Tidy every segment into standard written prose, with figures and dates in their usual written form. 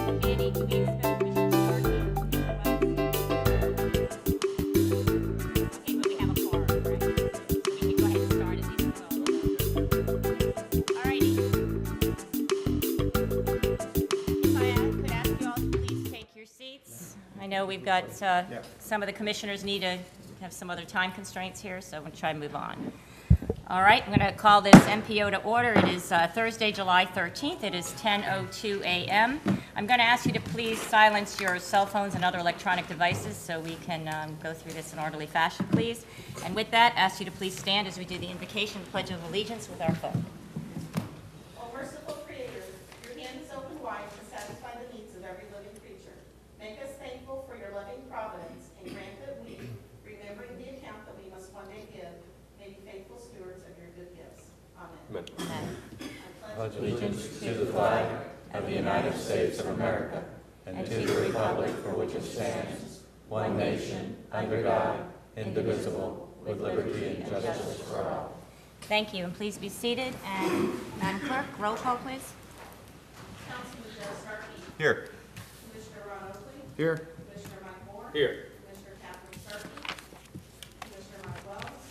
Andy, do we expect Commissioner Starkey as well? Okay, but we have a quorum, right? So we can go ahead and start at least with all of those. All righty. If I could ask you all to please take your seats. I know we've got, some of the commissioners need to have some other time constraints here, so I'm going to try and move on. All right, I'm going to call this MPO to order. It is Thursday, July 13th. It is 10:02 a.m. I'm going to ask you to please silence your cell phones and other electronic devices so we can go through this in orderly fashion, please. And with that, ask you to please stand as we do the invocation, Pledge of Allegiance with our flag. O merciful Creator, your hand is open wide to satisfy the needs of every living creature. Make us thankful for your loving providence and grant that we, remembering the account that we must one day give, may be faithful stewards of your good gifts. Amen. Amen. I Pledge allegiance to the flag of the United States of America and to the republic for which it stands, one nation, under God, indivisible, with liberty and justice for all. Thank you, and please be seated. And Madam Clerk, roll call, please. Councilman Joe Starkey. Here. Commissioner Ron Oakley. Here. Commissioner Mike Moore. Here. Commissioner Catherine Starkey. Commissioner Mike Wells.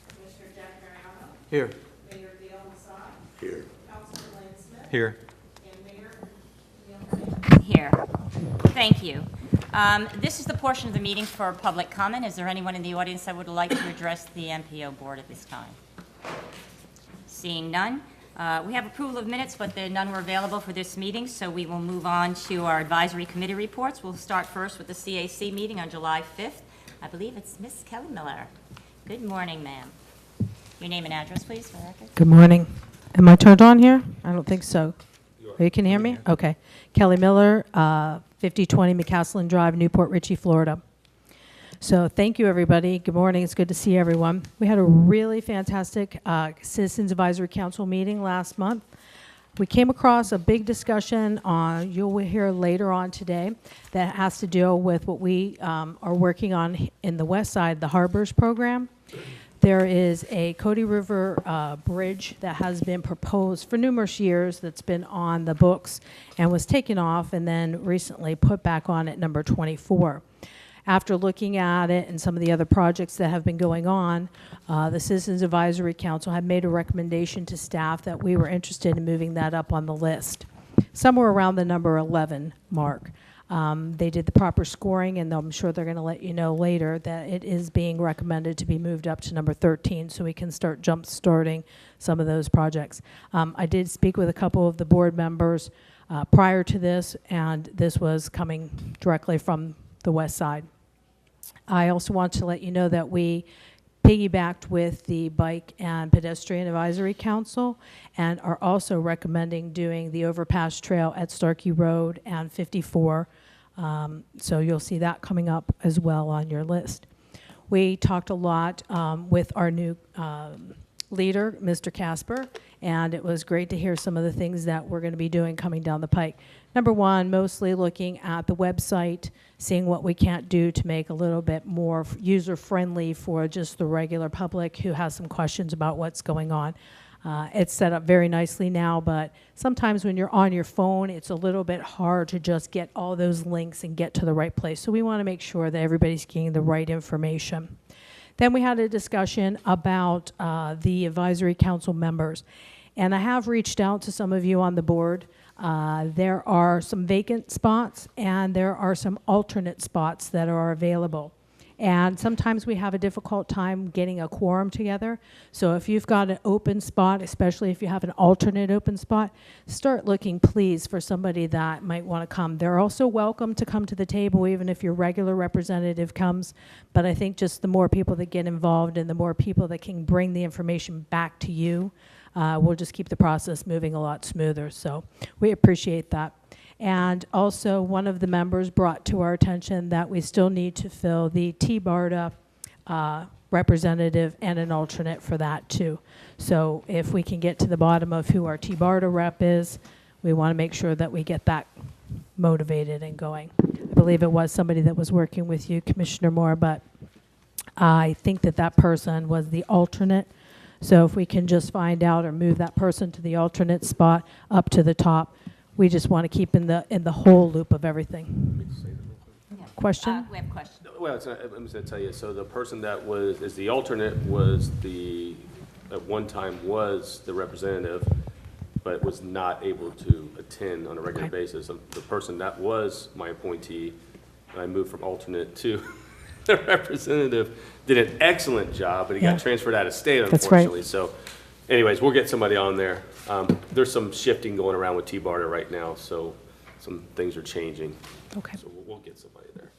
Commissioner Jack Mariano. Here. Mayor Dale Massad. Here. Councilman Lane Smith. Here. And Mayor Neil Green. Here. Thank you. This is the portion of the meeting for public comment. Is there anyone in the audience that would like to address the MPO board at this time? Seeing none. We have approval of minutes, but none were available for this meeting, so we will move on to our advisory committee reports. We'll start first with the CAC meeting on July 5th. I believe it's Ms. Kelly Miller. Good morning, ma'am. Your name and address, please, for the record. Good morning. Am I turned on here? I don't think so. You can hear me? Okay. Kelly Miller, 5020 McCaslin Drive, Newport Richey, Florida. So thank you, everybody. Good morning. It's good to see everyone. We had a really fantastic Citizens Advisory Council meeting last month. We came across a big discussion you'll hear later on today, that has to deal with what we are working on in the west side, the Harbors program. There is a Cody River bridge that has been proposed for numerous years, that's been on the books and was taken off and then recently put back on at number 24. After looking at it and some of the other projects that have been going on, the Citizens Advisory Council had made a recommendation to staff that we were interested in moving that up on the list, somewhere around the number 11 mark. They did the proper scoring, and I'm sure they're going to let you know later that it is being recommended to be moved up to number 13 so we can start jump-starting some of those projects. I did speak with a couple of the board members prior to this, and this was coming directly from the west side. I also want to let you know that we piggybacked with the Bike and Pedestrian Advisory Council and are also recommending doing the overpass trail at Starkey Road and 54. So you'll see that coming up as well on your list. We talked a lot with our new leader, Mr. Casper, and it was great to hear some of the things that we're going to be doing coming down the pike. Number one, mostly looking at the website, seeing what we can't do to make a little bit more user-friendly for just the regular public who has some questions about what's going on. It's set up very nicely now, but sometimes when you're on your phone, it's a little bit hard to just get all those links and get to the right place. So we want to make sure that everybody's getting the right information. Then we had a discussion about the advisory council members. And I have reached out to some of you on the board. There are some vacant spots and there are some alternate spots that are available. And sometimes we have a difficult time getting a quorum together. So if you've got an open spot, especially if you have an alternate open spot, start looking, please, for somebody that might want to come. They're also welcome to come to the table, even if your regular representative comes. But I think just the more people that get involved and the more people that can bring the information back to you, we'll just keep the process moving a lot smoother. So we appreciate that. And also, one of the members brought to our attention that we still need to fill the T-BARTA representative and an alternate for that too. So if we can get to the bottom of who our T-BARTA rep is, we want to make sure that we get that motivated and going. I believe it was somebody that was working with you, Commissioner Moore, but I think that that person was the alternate. So if we can just find out or move that person to the alternate spot up to the top, we just want to keep in the whole loop of everything. Yeah. Question? We have a question. Well, I'm just going to tell you, so the person that is the alternate was at one time was the representative, but was not able to attend on a regular Okay. basis. So the person that was my appointee, I moved from alternate to the representative, did an excellent job, but he Yeah. got transferred out of state, That's right. unfortunately. So anyways, we'll get somebody on there. There's some shifting going around with T-Barter right now, so some things are changing. Okay. So we'll get somebody there.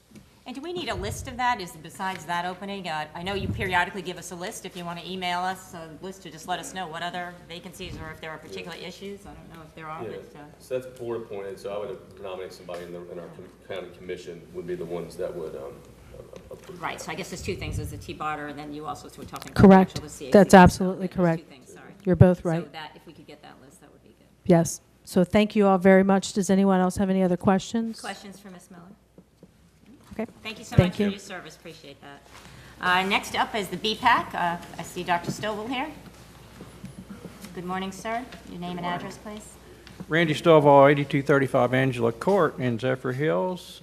And do we need a list of that, besides that opening? I know you periodically give us a list. If you want to email us a list to just let us know what other vacancies or if there are particular issues. I don't know if there are, Yeah, but, so that's board appointed, so I would nominate somebody in our county commission would be the ones that would approve. right, so I guess there's two things. There's the T-Barter, and then you also were talking about Correct. the actual CAC. That's So absolutely there's correct. two things, sorry. You're both right. So that, if we could get that list, that would be good. Yes. So thank you all very much. Does anyone else have any other questions? Questions for Ms. Miller? Okay. Thank you so Thank much you. for your service, appreciate that. Next up is the BPAC. I see Dr. Stovall here. Good morning, sir. Your name and address, please. Randy Stovall, 8235 Angela Court in Zephyr Hills.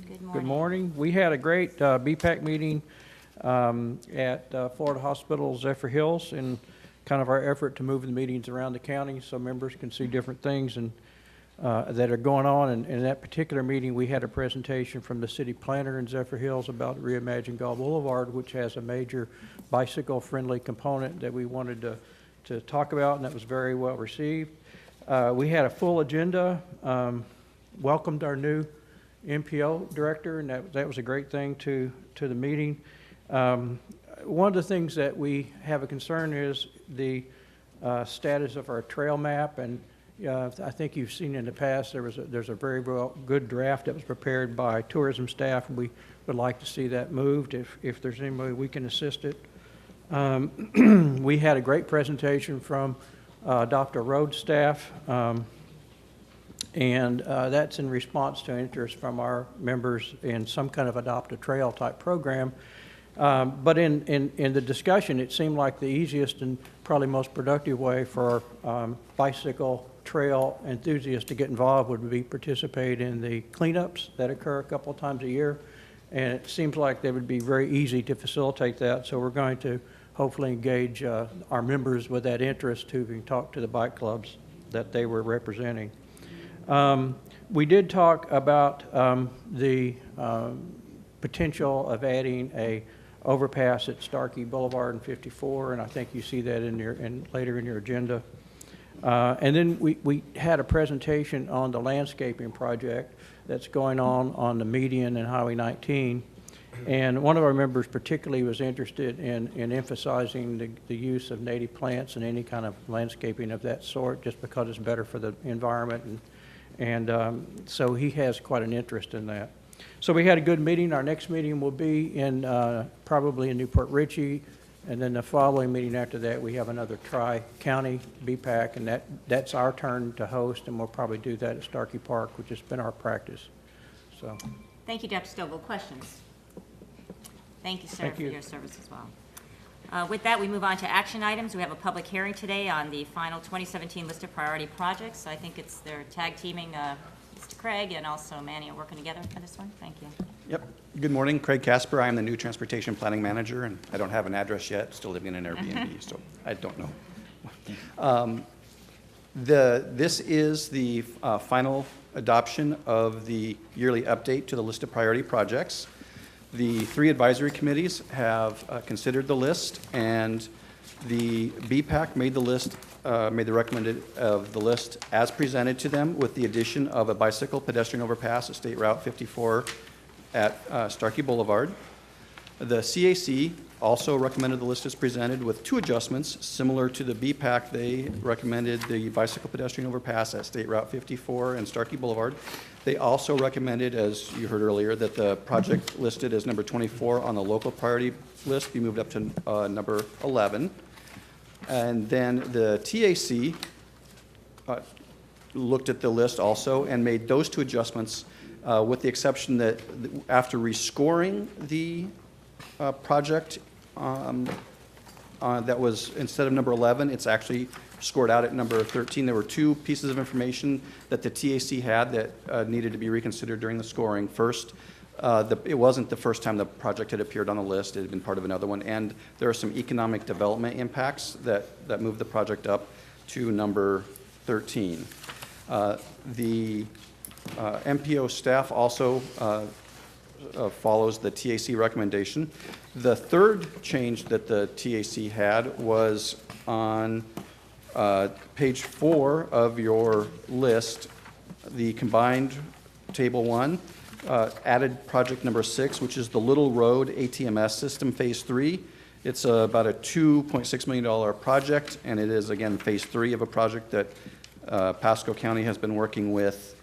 Good morning. Good morning. We had a great BPAC meeting at Florida Hospital Zephyr Hills in kind of our effort to move the meetings around the county so members can see different things and that are going on. And in that particular meeting, we had a presentation from the city planner in Zephyr Hills about Reimagine Gulf Boulevard, which has a major bicycle-friendly component that we wanted to talk about, and that was very well received. We had a full agenda, welcomed our new MPO director, and that was a great thing to the meeting. One of the things that we have a concern is the status of our trail map, and I think you've seen in the past there's a very good draft that was prepared by tourism staff, and we would like to see that moved if there's any way we can assist it. We had a great presentation from Dr. Rhodes' staff, and that's in response to interest from our members in some kind of adopt a trail type program. But in the discussion, it seemed like the easiest and probably most productive way for bicycle trail enthusiasts to get involved would be participate in the cleanups that occur a couple of times a year. And it seems like they would be very easy to facilitate that. So we're going to hopefully engage our members with that interest who can talk to the bike clubs that they were representing. We did talk about the potential of adding a overpass at Starkey Boulevard and 54, and I think you see that later in your agenda. And then we had a presentation on the landscaping project that's going on the median and Highway 19. And one of our members particularly was interested in emphasizing the use of native plants and any kind of landscaping of that sort, just because it's better for the environment. And so he has quite an interest in that. So we had a good meeting. Our next meeting will be probably in Newport Richey. And then the following meeting after that, we have another tri-county BPAC, and that's our turn to host, and we'll probably do that at Starkey Park, which has been our practice. So, Thank you, Dr. Stovall. Questions? Thank you, sir, Thank for you. your service as well. With that, we move on to action items. We have a public hearing today on the final 2017 list of priority projects. I think they're tag teaming Mr. Craig and also Manny are working together for this one. Thank you. Yep. Good morning, Craig Casper. I am the new Transportation Planning Manager, and I don't have an address yet, still living in an Airbnb, so I don't know. This is the final adoption of the yearly update to the list of priority projects. The 3 advisory committees have considered the list, and the BPAC made the recommended of the list as presented to them, with the addition of a bicycle pedestrian overpass at State Route 54 at Starkey Boulevard. The CAC also recommended the list as presented with 2 adjustments similar to the BPAC. They recommended the bicycle pedestrian overpass at State Route 54 and Starkey Boulevard. They also recommended, as you heard earlier, that the project listed as number 24 on the local priority list be moved up to number 11. And then the TAC looked at the list also and made those 2 adjustments, with the exception that after rescoring the project that was, instead of number 11, it's actually scored out at number 13. There were two pieces of information that the TAC had that needed to be reconsidered during the scoring. First, it wasn't the first time the project had appeared on the list. It had been part of another one. And there are some economic development impacts that moved the project up to number 13. The MPO staff also follows the TAC recommendation. The third change that the TAC had was on page 4 of your list, the combined table 1, added project number 6, which is the Little Road ATMS system phase 3. It's about a $2.6 million project, and it is, again, phase 3 of a project that Pasco County has been working with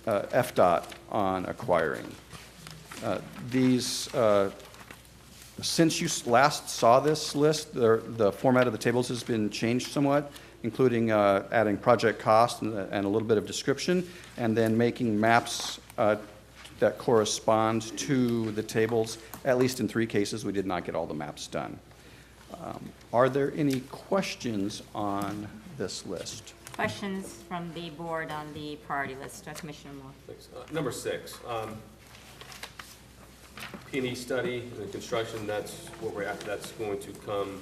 FDOT on acquiring. Since you last saw this list, the format of the tables has been changed somewhat, including adding project cost and a little bit of description, and then making maps that correspond to the tables. At least in 3 cases, we did not get all the maps done. Are there any questions on this list? Questions from the board on the priority list? Commissioner Moore. Thanks. Number 6, P&E study, the construction, that's what we're after. That's going to come,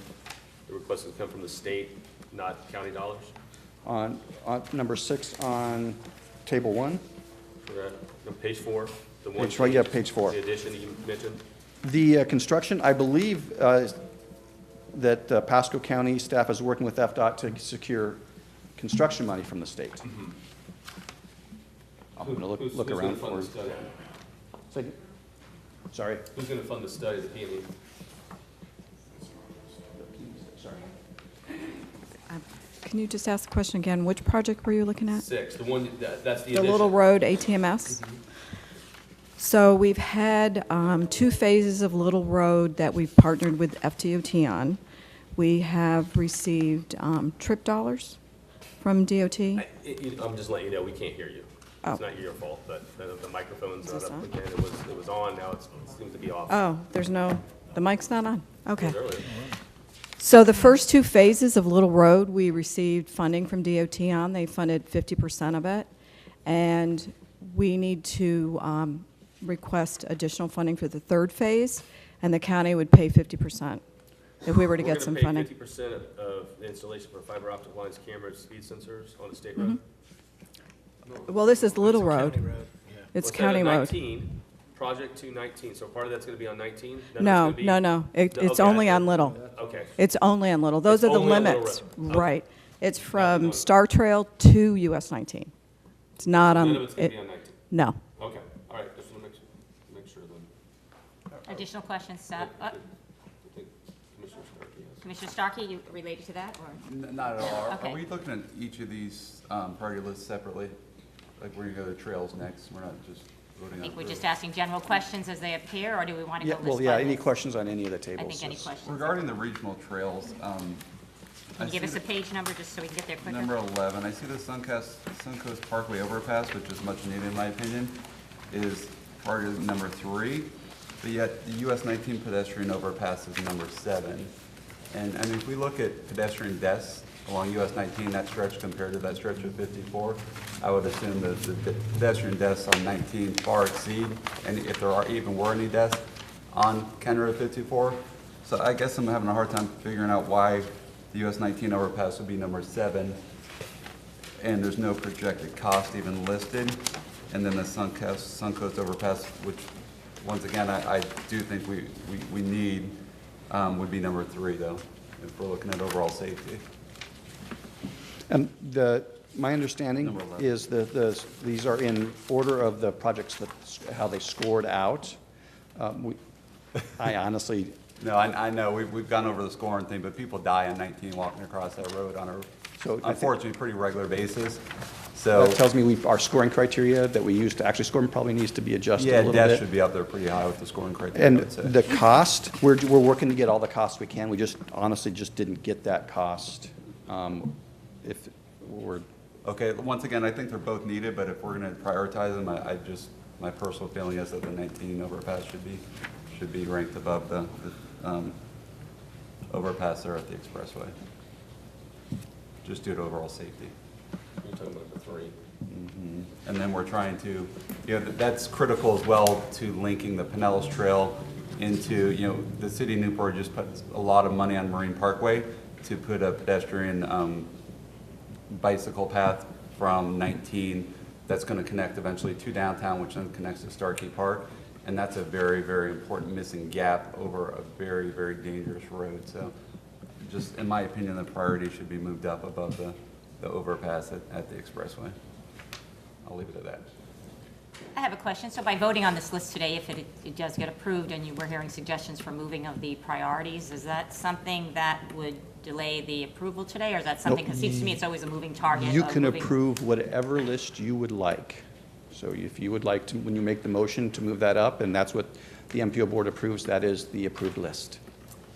the request has come from the state, not county dollars? On number 6 on table 1? Correct. On page 4, the one. Page 4, yeah, page 4. The addition you mentioned? The construction, I believe that Pasco County staff is working with FDOT to secure construction money from the state. I'm going to look around for it. Second. Sorry. Who's going to fund the study, the P&E? Sorry. Can you just ask the question again? Which project were you looking at? 6, the one, that's the The addition. Little Road ATMS? So we've had 2 phases of Little Road that we've partnered with FDOT on. We have received trip dollars from DOT. I'm just letting you know, we can't hear you. Oh. It's not your fault, but the microphone's Is not this up on? again. It was on, now it seems to be off. Oh, the mic's not on? Okay. It was earlier. So the first 2 phases of Little Road, we received funding from DOT on. They funded 50% of it. And we need to request additional funding for the 3rd phase, and the county would pay 50% if we were to get some funding. We're going to pay 50% of the installation for fiber optic lines, cameras, speed sensors on a state road? Well, this is Little Road. It's Well, county road. 19, project 219, so part of that's going to be on 19? No, no. It's Okay. only on Little. Okay. It's only on Little. Those It's are the only on Little limits. Road. Okay. Right. It's Not from Little. Star Trail to US 19. It's not on. None of it's going to be on 19? No. Okay, all right, just want to make sure then. Additional questions? I think Commissioner Starkey has. Commissioner Starkey, you related to that, or? Not at all. Okay. Are we looking at each of these priority lists separately? Like we're gonna go to trails next, we're not just voting I on. think we're roads? just asking general questions as they appear, or do we want to Yeah, go well, list yeah, by any list? questions on any of the I tables? think any Yes. questions. Regarding the regional trails, I Can you give see us a the- page number just so we can get there quicker? Number 11, I see the Suncoast Parkway overpass, which is much needed in my opinion, is priority number 3, but yet the US 19 pedestrian overpass is number 7. And I mean, if we look at pedestrian deaths along US 19, that stretch compared to that stretch of 54, I would assume that the pedestrian deaths on 19 far exceed, and if there were any deaths on County Road 54. So I guess I'm having a hard time figuring out why the US 19 overpass would be number 7, and there's no projected cost even listed. And then the Suncoast overpass, which, once again, I do think we need, would be number 3, though, if we're looking at overall safety. My understanding Number 11. is that these are in order of the projects, how they scored out. I honestly, No, I know, we've gone over the scoring thing, but people die on 19 walking across that road on a, So I think- unfortunately, pretty regular basis. So, that tells me our scoring criteria that we use to actually score them probably needs to be adjusted a yeah, little death bit. should be up there pretty high with the scoring criteria, I And would say. the cost, we're working to get all the costs we can. We just honestly just didn't get that cost. If we're, Okay, once again, I think they're both needed, but if we're gonna prioritize them, my personal feeling is that the 19 overpass should be ranked above the overpass there at the expressway. Just due to overall safety. You're talking about number 3. And then we're trying to, that's critical as well to linking the Pinellas Trail into, the city of Newport just put a lot of money on Marine Parkway to put a pedestrian bicycle path from 19 that's going to connect eventually to downtown, which then connects to Starkey Park. And that's a very, very important missing gap over a very, very dangerous road. So just in my opinion, the priority should be moved up above the overpass at the expressway. I'll leave it at that. I have a question. So by voting on this list today, if it does get approved and you were hearing suggestions for moving of the priorities, is that something that would delay the approval today? Or is that something, because it seems to me it's always a moving target. You of can moving- approve whatever list you would like. So if you would like to, when you make the motion to move that up, and that's what the MPO board approves, that is the approved list.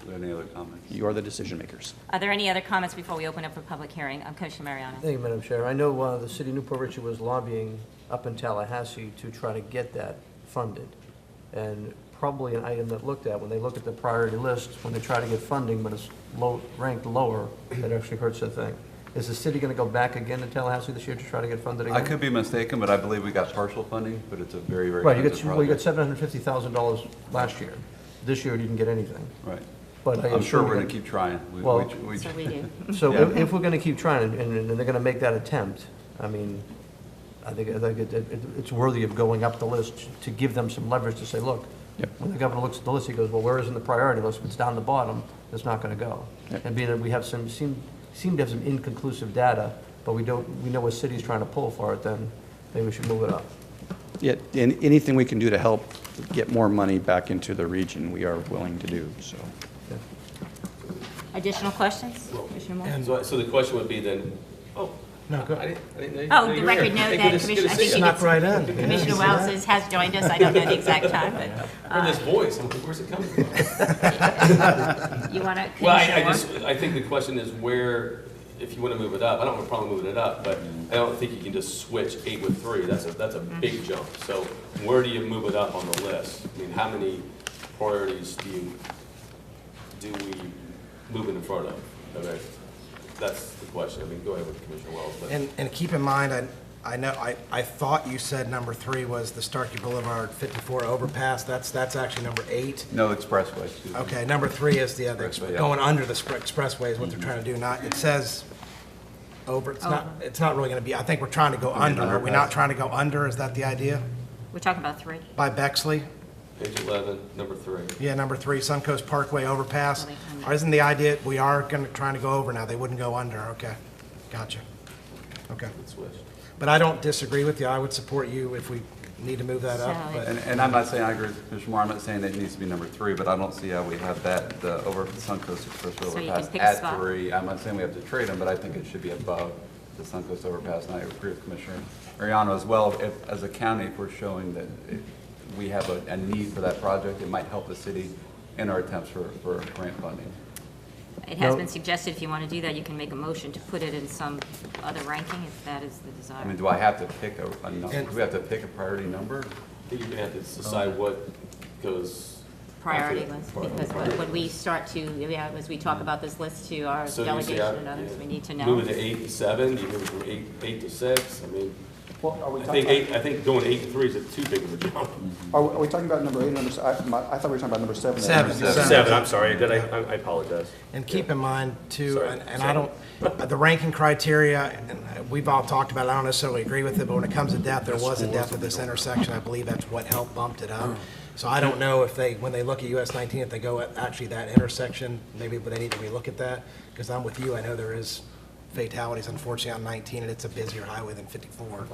Are there any other comments? You are the decision makers. Are there any other comments before we open up for public hearing? Commissioner Mariano. Thank you, Madam Chair. I know the city of Newport Richey was lobbying up in Tallahassee to try to get that funded. And probably an item that looked at, when they look at the priority list, when they try to get funding, but it's ranked lower, that actually hurts the thing. Is the city going to go back again to Tallahassee this year to try to get funded again? I could be mistaken, but I believe we got partial funding, but it's a very, very Right, you expensive got project. $750,000 last year. This year, you didn't get anything. Right. But I I'm sure assume we're you going to keep trying. Well- So we do. So Yeah. if we're going to keep trying, and they're going to make that attempt, I mean, I think it's worthy of going up the list to give them some leverage to say, look, Yep. when the governor looks at the list, he goes, well, where is in the priority list? If it's down the bottom, it's not going to go. Yep. And being that we have seem to have some inconclusive data, but we know a city's trying to pull for it, then maybe we should move it up. Yeah, and anything we can do to help get more money back into the region, we are willing to do, so. Additional questions? Commissioner Moore? So the question would be then, No, go I didn't know. Oh, the record note that Commissioner, I think Snuck right in. Commissioner Wells has joined us. I don't know the exact time, but I heard this voice, I'm like, where's it coming from? you want to, Well, Commissioner Moore? I think the question is where, if you want to move it up, I don't have a problem moving it up, but I don't think you can just switch 8 with 3. That's a big jump. So where do you move it up on the list? I mean, how many priorities do we move it in front of? Okay, that's the question. I mean, go ahead with Commissioner Wells. But And keep in mind, I thought you said number 3 was the Starkey Boulevard 54 overpass. That's actually number 8. No expressway. excuse me. Okay, number 3 is the other, Expressway, yeah. going under the expressway is what they're trying to do. Not, it says over, it's not really gonna be, I think we're trying to go under. Are we not underpass. trying to go under? Is that the idea? We're talking about 3. By Bexley? page 11, number 3. Yeah, number 3, Suncoast Parkway overpass. Well, they Or isn't the idea, we are trying to go over now, they wouldn't go under, okay. Gotcha. Okay. It switched. But I don't disagree with you, I would support you if we need to move that up, So but. And I'm not saying I agree with Commissioner Moore, I'm not saying that it needs to be number 3, but I don't see how we have that, the Suncoast Expressway So you can overpass pick a at spot. 3. I'm not saying we have to trade them, but I think it should be above the Suncoast overpass, and I agree with Commissioner Mariano as well. If, as a county, if we're showing that we have a need for that project, it might help the city in our attempts for grant funding. It has No. been suggested, if you want to do that, you can make a motion to put it in some other ranking, if that is the I desire. mean, do I have to pick a number? Do we have to pick a priority number? I think you're going to have to decide what goes. Priority after- list, because when we start to, as we talk about this list to our So do you say, delegation and others, we need to know. Move it to 8 and 7, do you move it from 8 to 6? I mean, Well, are we I think going 8 and 3 is too big of a jump. Are we talking about number 8 and number, I thought we were talking about number 7. Seven. 7, I'm sorry, I apologize. And keep in mind too, Sorry. and I don't, the ranking criteria, and we've all talked about it, I don't necessarily agree with it, but when it comes to death, there was a death at this intersection. I believe that's what helped bumped it up. So I don't know if they, when they look at US 19, if they go at actually that intersection, maybe they need to relook at that. Because I'm with you, I know there is fatalities unfortunately on 19, and it's a busier highway than 54.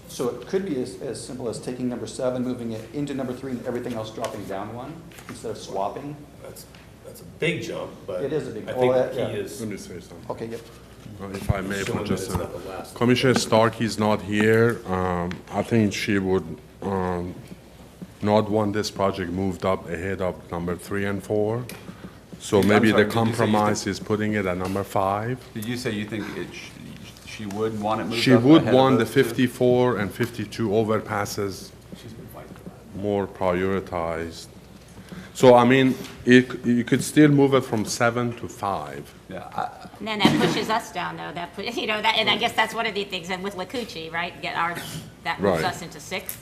So it could be as simple as taking number 7, moving it into number 3, and everything else dropping down 1, instead of swapping? That's a big jump, but. It is a big- I think well, the yeah. key is Let me say something. Okay, yep. If I may, showing for that just it's a not the last. Commissioner Starkey is not here. I think she would not want this project moved up ahead of number 3 and 4. So I'm maybe sorry, the did you say you compromise is putting it at number 5. Did you say you think she would want it moved up? She would ahead of want the those two? 54 and 52 overpasses She's been fighting for that. more prioritized. So, I mean, you could still move it from 7 to 5. Yeah, And then that pushes us down, though, and I guess that's one of the things, and with Lakuchi, right, that moves Right. us into 6.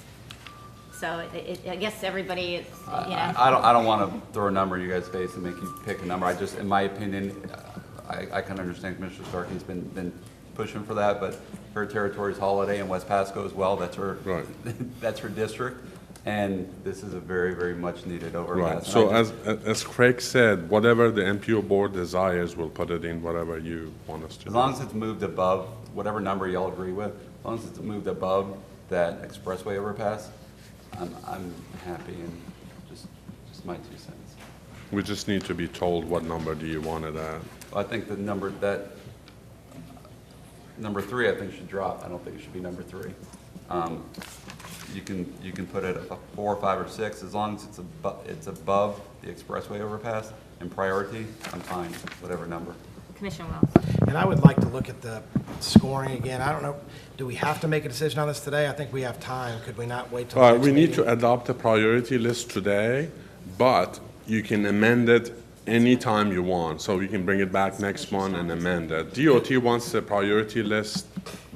So I guess everybody, is, I don't want to throw a number in you guys' face and make you pick a number. I just, in my opinion, I can understand Commissioner Starkey's been pushing for that, but her territory's Holiday and West Pasco as well. That's her, Right. that's her district. And this is a very, very much needed overpass. Right, And so I just- as Craig said, whatever the MPO board desires, we'll put it in whatever you want us to do. As long as it's moved above, whatever number y'all agree with, as long as it's moved above that expressway overpass, I'm happy, and just my 2 cents. We just need to be told what number do you want it at. I think the number three, I think should drop. I don't think it should be number 3. You can put it at a 4, 5, or 6, as long as it's above the expressway overpass in priority, I'm fine, whatever number. Commissioner Wells. And I would like to look at the scoring again. I don't know, do we have to make a decision on this today? I think we have time. Could we not wait till the next We need meeting? to adopt a priority list today, but you can amend it anytime you want. So you can bring it back next month and amend it. DOT wants the priority list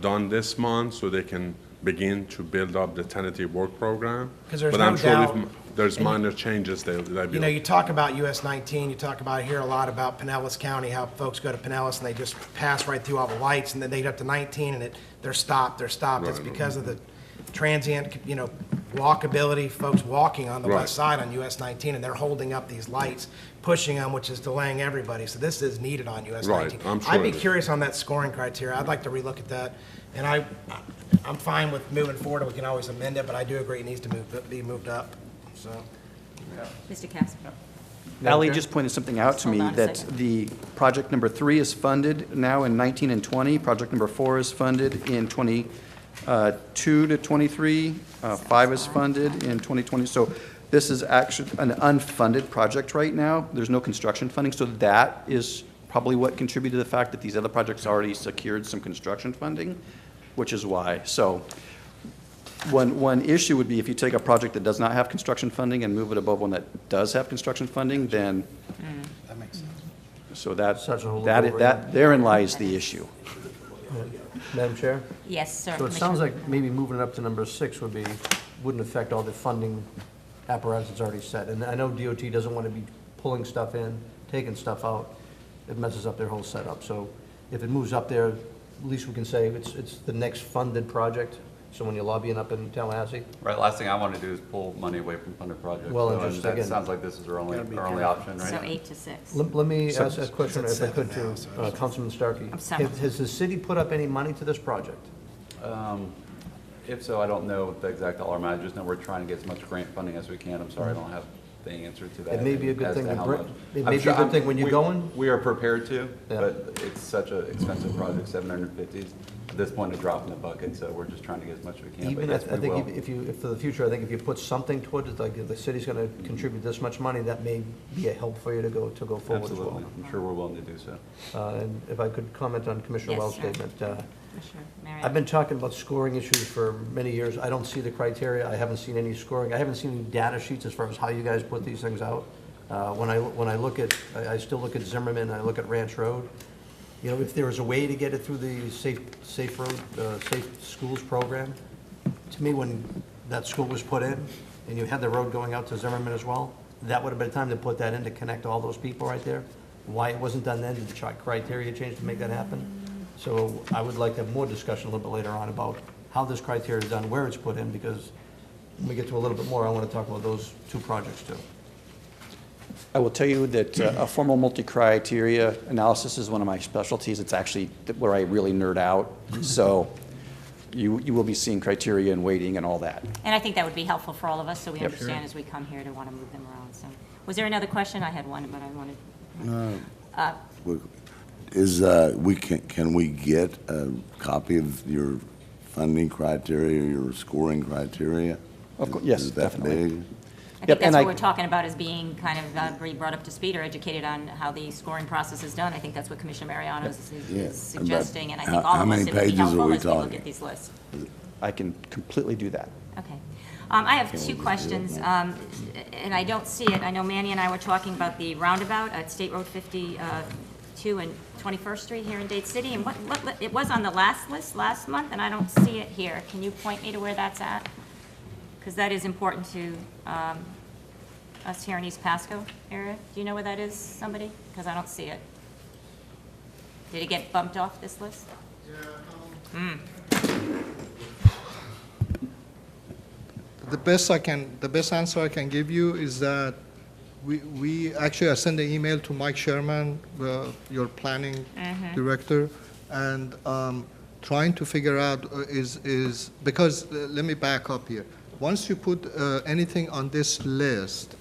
done this month so they can begin to build up the tentative work program. 'Cause there's But I'm no sure doubt- there's minor changes they'll You know, you talk about US 19, you talk about, I hear a lot about Pinellas County, how folks go to Pinellas and they just pass right through all the lights, and then they get up to 19 and they're stopped. It's because of the transient, walkability, folks walking on the Right. west side on US 19, and they're holding up these lights, pushing them, which is delaying everybody. So this is needed on US Right, 19. I'm sure I'd be it is. curious on that scoring criteria. I'd like to relook at that. And I'm fine with moving forward, we can always amend it, but I do agree it needs to be moved up, so. Mr. Casper. Ally Chair? just pointed something out to Hold me, on a that second. the project number 3 is funded now in 19 and 20. Project number 4 is funded in 22 to 23. 5 is funded in 2020. So this is actually an unfunded project right now. There's no construction funding, so that is probably what contributed to the fact that these other projects already secured some construction funding, which is why. So one issue would be if you take a project that does not have construction funding and move it above one that does have construction funding, then, That makes sense. so that, Such a holdover, that, therein lies the issue. Madam Chair? Yes, sir. So it sounds Commissioner. like maybe moving it up to number 6 wouldn't affect all the funding apparatus that's already set. And I know DOT doesn't want to be pulling stuff in, taking stuff out. It messes up their whole setup. So if it moves up there, at least we can say it's the next funded project. So when you're lobbying up in Tallahassee, Right, last thing I want to do is pull money away from funded projects. Well, So, and just that again- sounds like this is our only option, right? So 8 to 6. let me ask a question, it's if I could, 7 now, to so- Councilman Starkey. I'm 7. Has the city put up any money to this project? If so, I don't know the exact dollar amount, I just know we're trying to get as much grant funding as we can. I'm sorry, I don't have the answer to that. It may be a good as thing to how bring- much. it I'm may be a sure- good thing when you're we- going. We are prepared to, Yeah. but it's such an expensive project, 750. At this point, a drop in the bucket, so we're just trying to get as much as we can. But Even yes, I we will. think if for the future, I think if you put something towards it, like if the city's going to contribute this much money, that may be a help for you to go forward as well. Absolutely, I'm sure we're willing to do so. And if I could comment on Commissioner Yes, Wells' sir. statement. Commissioner Mariano. I've been talking about scoring issues for many years. I don't see the criteria. I haven't seen any scoring. I haven't seen any data sheets as far as how you guys put these things out. When I look at, I still look at Zimmerman, I look at Ranch Road. You know, if there was a way to get it through the Safe Schools program, to me, when that school was put in, and you had the road going out to Zimmerman as well, that would have been time to put that in to connect all those people right there. Why it wasn't done then, did the criteria change to make that happen? So I would like to have more discussion a little bit later on about how this criteria is done, where it's put in, because when we get to a little bit more, I want to talk about those 2 projects too. I will tell you that a formal multi-criteria analysis is one of my specialties. It's actually where I really nerd out. So you will be seeing criteria and weighting and all that. And I think that would be helpful for all of us, so we Yep. understand as we come here to want to move them around. So, was there another question? I had one, but I wanted. Can we get a copy of your funding criteria, your scoring criteria? Of course, yes, Is that definitely. big? I Yep, think that's and what I- we're talking about, is being kind of be brought up to speed or educated on how the scoring process is done. I think that's what Commissioner Mariano is Yeah. suggesting, and I How- think all how of us, many it would be pages are helpful we as we look talking? at these lists. I can completely do that. Okay. I have two questions, and I don't see it. I know Manny and I were talking about the roundabout at State Road 52 and 21st Street here in Dade City, and it was on the last list last month, and I don't see it here. Can you point me to where that's at? Because that is important to us here in East Pasco area. Do you know where that is, somebody? Because I don't see it. Did it get bumped off this list? The best answer I can give you is that we actually, I sent an email to Mike Sherman, your planning director, and trying to figure out is because, let me back up here. Once you put anything on this list,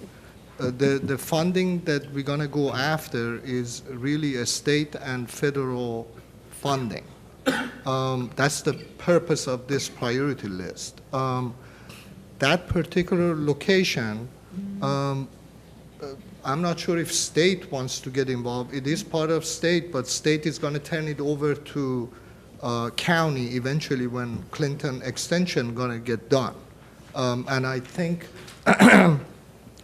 the funding that we're gonna go after is really a state and federal funding. That's the purpose of this priority list. That particular location, I'm not sure if state wants to get involved. It is part of state, but state is going to turn it over to county eventually when Clinton extension going to get done. And I think,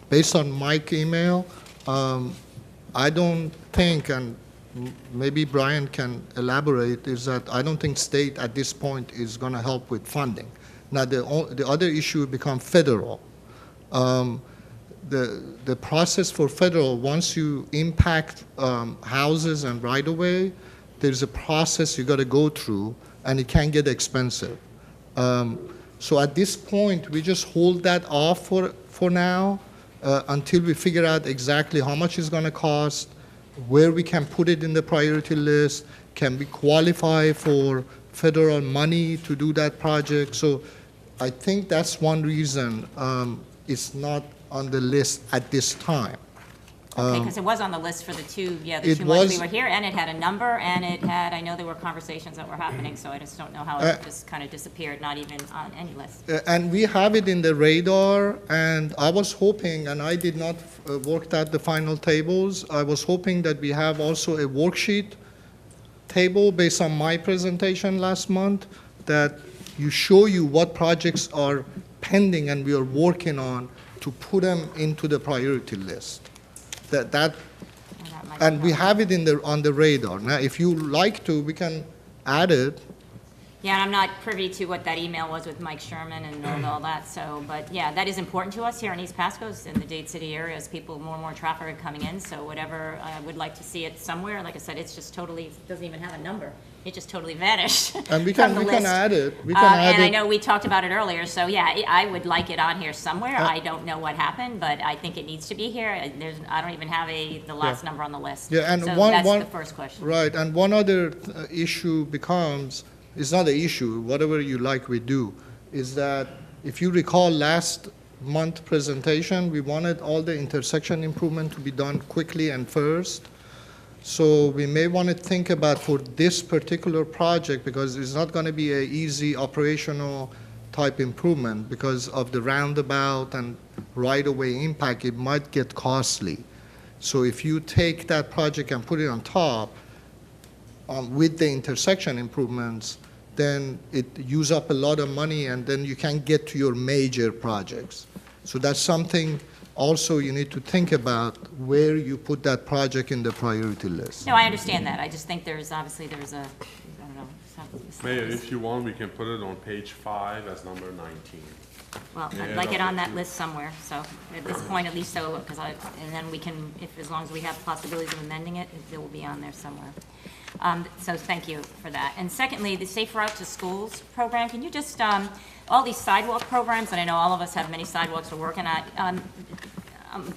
based on Mike's email, I don't think, and maybe Brian can elaborate, is that I don't think state at this point is going to help with funding. Now, the other issue becomes federal. The process for federal, once you impact houses and right-of-way, there's a process you got to go through, and it can get expensive. So at this point, we just hold that off for now until we figure out exactly how much it's going to cost, where we can put it in the priority list, can we qualify for federal money to do that project. So I think that's one reason it's not on the list at this time. Okay, because it was on the list for the two It months we was- were here, and it had a number, and it had, I know there were conversations that were happening, so I just don't know how it just kind of disappeared, not even on any list. And we have it in the radar, and I was hoping, and I did not work out the final tables, I was hoping that we have also a worksheet table based on my presentation last month that show you what projects are pending and we are working on to put them into the priority list. And we have it on the radar. Now, if you like to, we can add it. Yeah, and I'm not privy to what that email was with Mike Sherman and all that, so, but yeah, that is important to us here in East Pasco, in the Dade City area, as people, more and more traffic are coming in, so whatever, I would like to see it somewhere. Like I said, it's just totally, doesn't even have a number. It just totally vanished And we from can, the we can list. add it. We can add And I it. know we talked about it earlier, so yeah, I would like it on here somewhere. I don't know what happened, but I think it needs to be here. I don't even have the last number on the list. Yeah, and So one, that's one, the first question. right, and one other issue becomes, it's not an issue, whatever you like we do, is that if you recall last month presentation, we wanted all the intersection improvement to be done quickly and first. So we may want to think about for this particular project, because it's not going to be an easy operational type improvement because of the roundabout and right-of-way impact, it might get costly. So if you take that project and put it on top with the intersection improvements, then it use up a lot of money and then you can't get to your major projects. So that's something also you need to think about where you put that project in the priority list. No, I understand that. I just think there's a, I don't know. Mayor, if you want, we can put it on page 5 as number 19. Well, I'd Yeah, like it no, on that list somewhere, so at this point, at least so, and then we can, as long as we have possibilities of amending it, it will be on there somewhere. So thank you for that. And secondly, the Safe Route to Schools program, can you just, all these sidewalk programs, and I know all of us have many sidewalks we're working at, I'm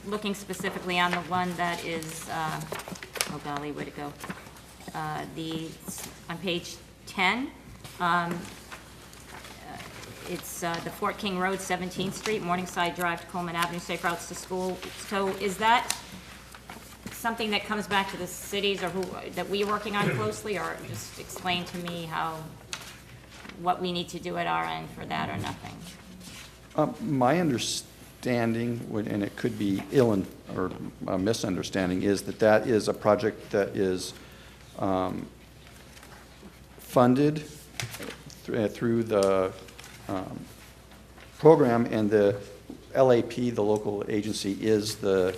looking specifically on the one that is, oh golly, where'd it go? On page 10, it's the Fort King Road, 17th Street, Morningside Drive to Coleman Avenue, Safe Routes to School. So is that something that comes back to the cities or that we're working on closely, or just explain to me what we need to do at our end for that, or nothing? My understanding, and it could be or a misunderstanding, is that is a project that is funded through the program, and the LAP, the local agency, is the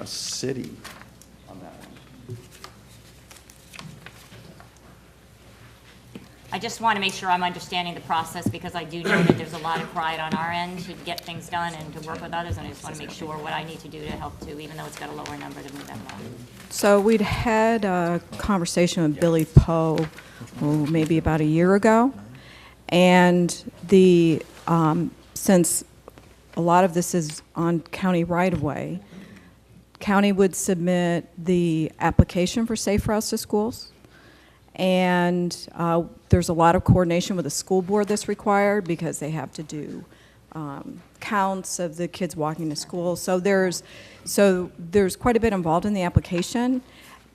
city on that one. I just want to make sure I'm understanding the process, because I do know that there's a lot of pride on our end to get things done and to work with others, and I just want to make sure what I need to do to help too, even though it's got a lower number to move that along. So we'd had a conversation with Billy Poe, maybe about a year ago, and since a lot of this is on county right-of-way, county would submit the application for safe routes to schools, and there's a lot of coordination with the school board that's required because they have to do counts of the kids walking to school. So there's quite a bit involved in the application.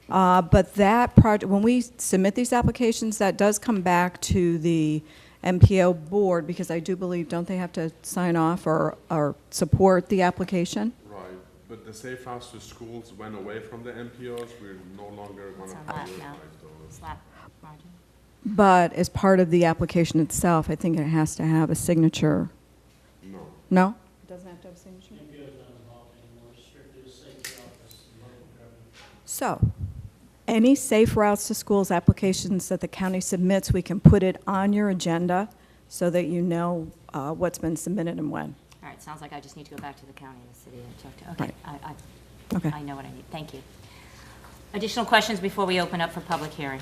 But that project, when we submit these applications, that does come back to the MPO board, because I do believe, don't they have to sign off or support the application? Right, but the safe house to schools went away from the MPOs. We're no longer going to It's on that prioritize now. those. SLAP project. But as part of the application itself, I think it has to have a signature. No. No? It doesn't have to have a signature? So, any safe routes to schools applications that the county submits, we can put it on your agenda so that you know what's been submitted and when. All right, sounds like I just need to go back to the county and the city and talk to, okay, Right. Okay. I know what I need, thank you. Additional questions before we open up for public hearing?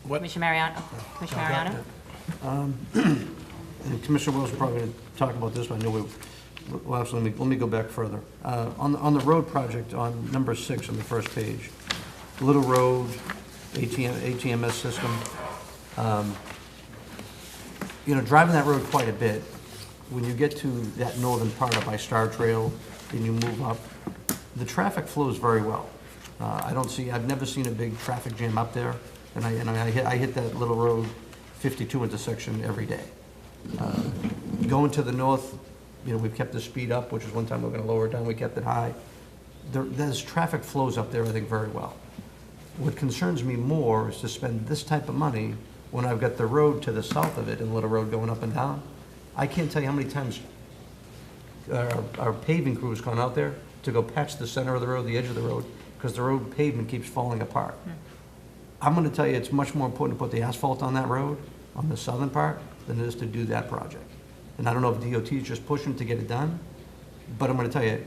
Commissioner Mariano? Commissioner Mariano? And Commissioner Wilson probably going to talk about this, but I know well, actually, let me go back further. On the road project, on number 6 on the first page, Little Road, ATMS system, driving that road quite a bit, when you get to that northern part up by Star Trail and you move up, the traffic flows very well. I've never seen a big traffic jam up there, and I hit that Little Road 52 intersection every day. Going to the north, we've kept the speed up, which is one time we're going to lower it down, we kept it high. There's traffic flows up there, I think, very well. What concerns me more is to spend this type of money when I've got the road to the south of it and Little Road going up and down. I can't tell you how many times our paving crew has gone out there to go patch the center of the road, the edge of the road, because the road pavement keeps falling apart. I'm going to tell you, it's much more important to put the asphalt on that road, on the southern part, than it is to do that project. And I don't know if DOT is just pushing to get it done, but I'm going to tell you,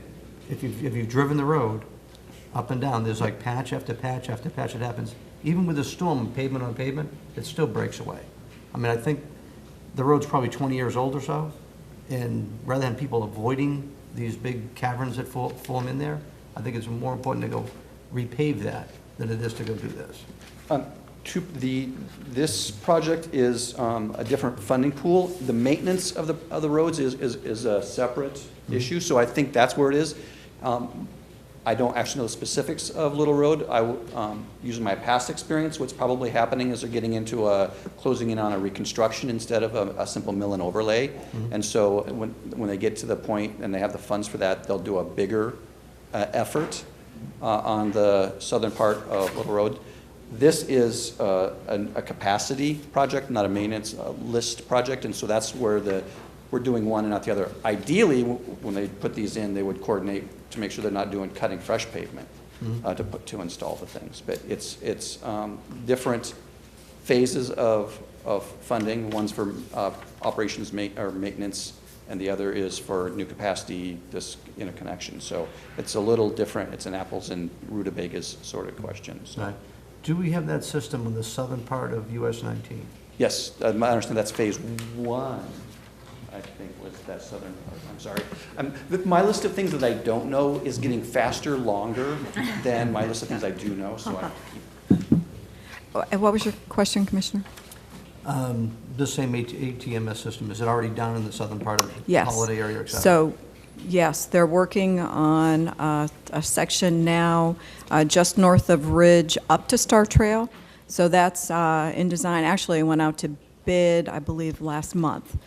if you've driven the road up and down, there's like patch after patch after patch that happens. Even with a storm, pavement on pavement, it still breaks away. I mean, I think the road's probably 20 years old or so, and rather than people avoiding these big caverns that form in there, I think it's more important to go repave that than it is to go do this. This project is a different funding pool. The maintenance of the roads is a separate issue, so I think that's where it is. I don't actually know the specifics of Little Road. Using my past experience, what's probably happening is they're getting into closing in on a reconstruction instead of a simple mill and overlay. And so when they get to the point and they have the funds for that, they'll do a bigger effort on the southern part of Little Road. This is a capacity project, not a maintenance list project, and so that's where we're doing one and not the other. Ideally, when they put these in, they would coordinate to make sure they're not doing fresh pavement to install the things. But it's different phases of funding. One's for operations or maintenance, and the other is for new capacity, this interconnection. So it's a little different. It's an apples and rutabagas sort of question. So. Right. Do we have that system in the southern part of US 19? Yes, I understand that's phase 1. I think was that southern part. I'm sorry. My list of things that I don't know is getting faster, longer than my list of things I do know. So I keep. And what was your question, Commissioner? The same ATMS system, is it already down in the southern part of the Yes. Holiday area, et cetera? So, yes, they're working on a section now just north of Ridge up to Star Trail. So that's in design. Actually, it went out to bid, I believe, last month.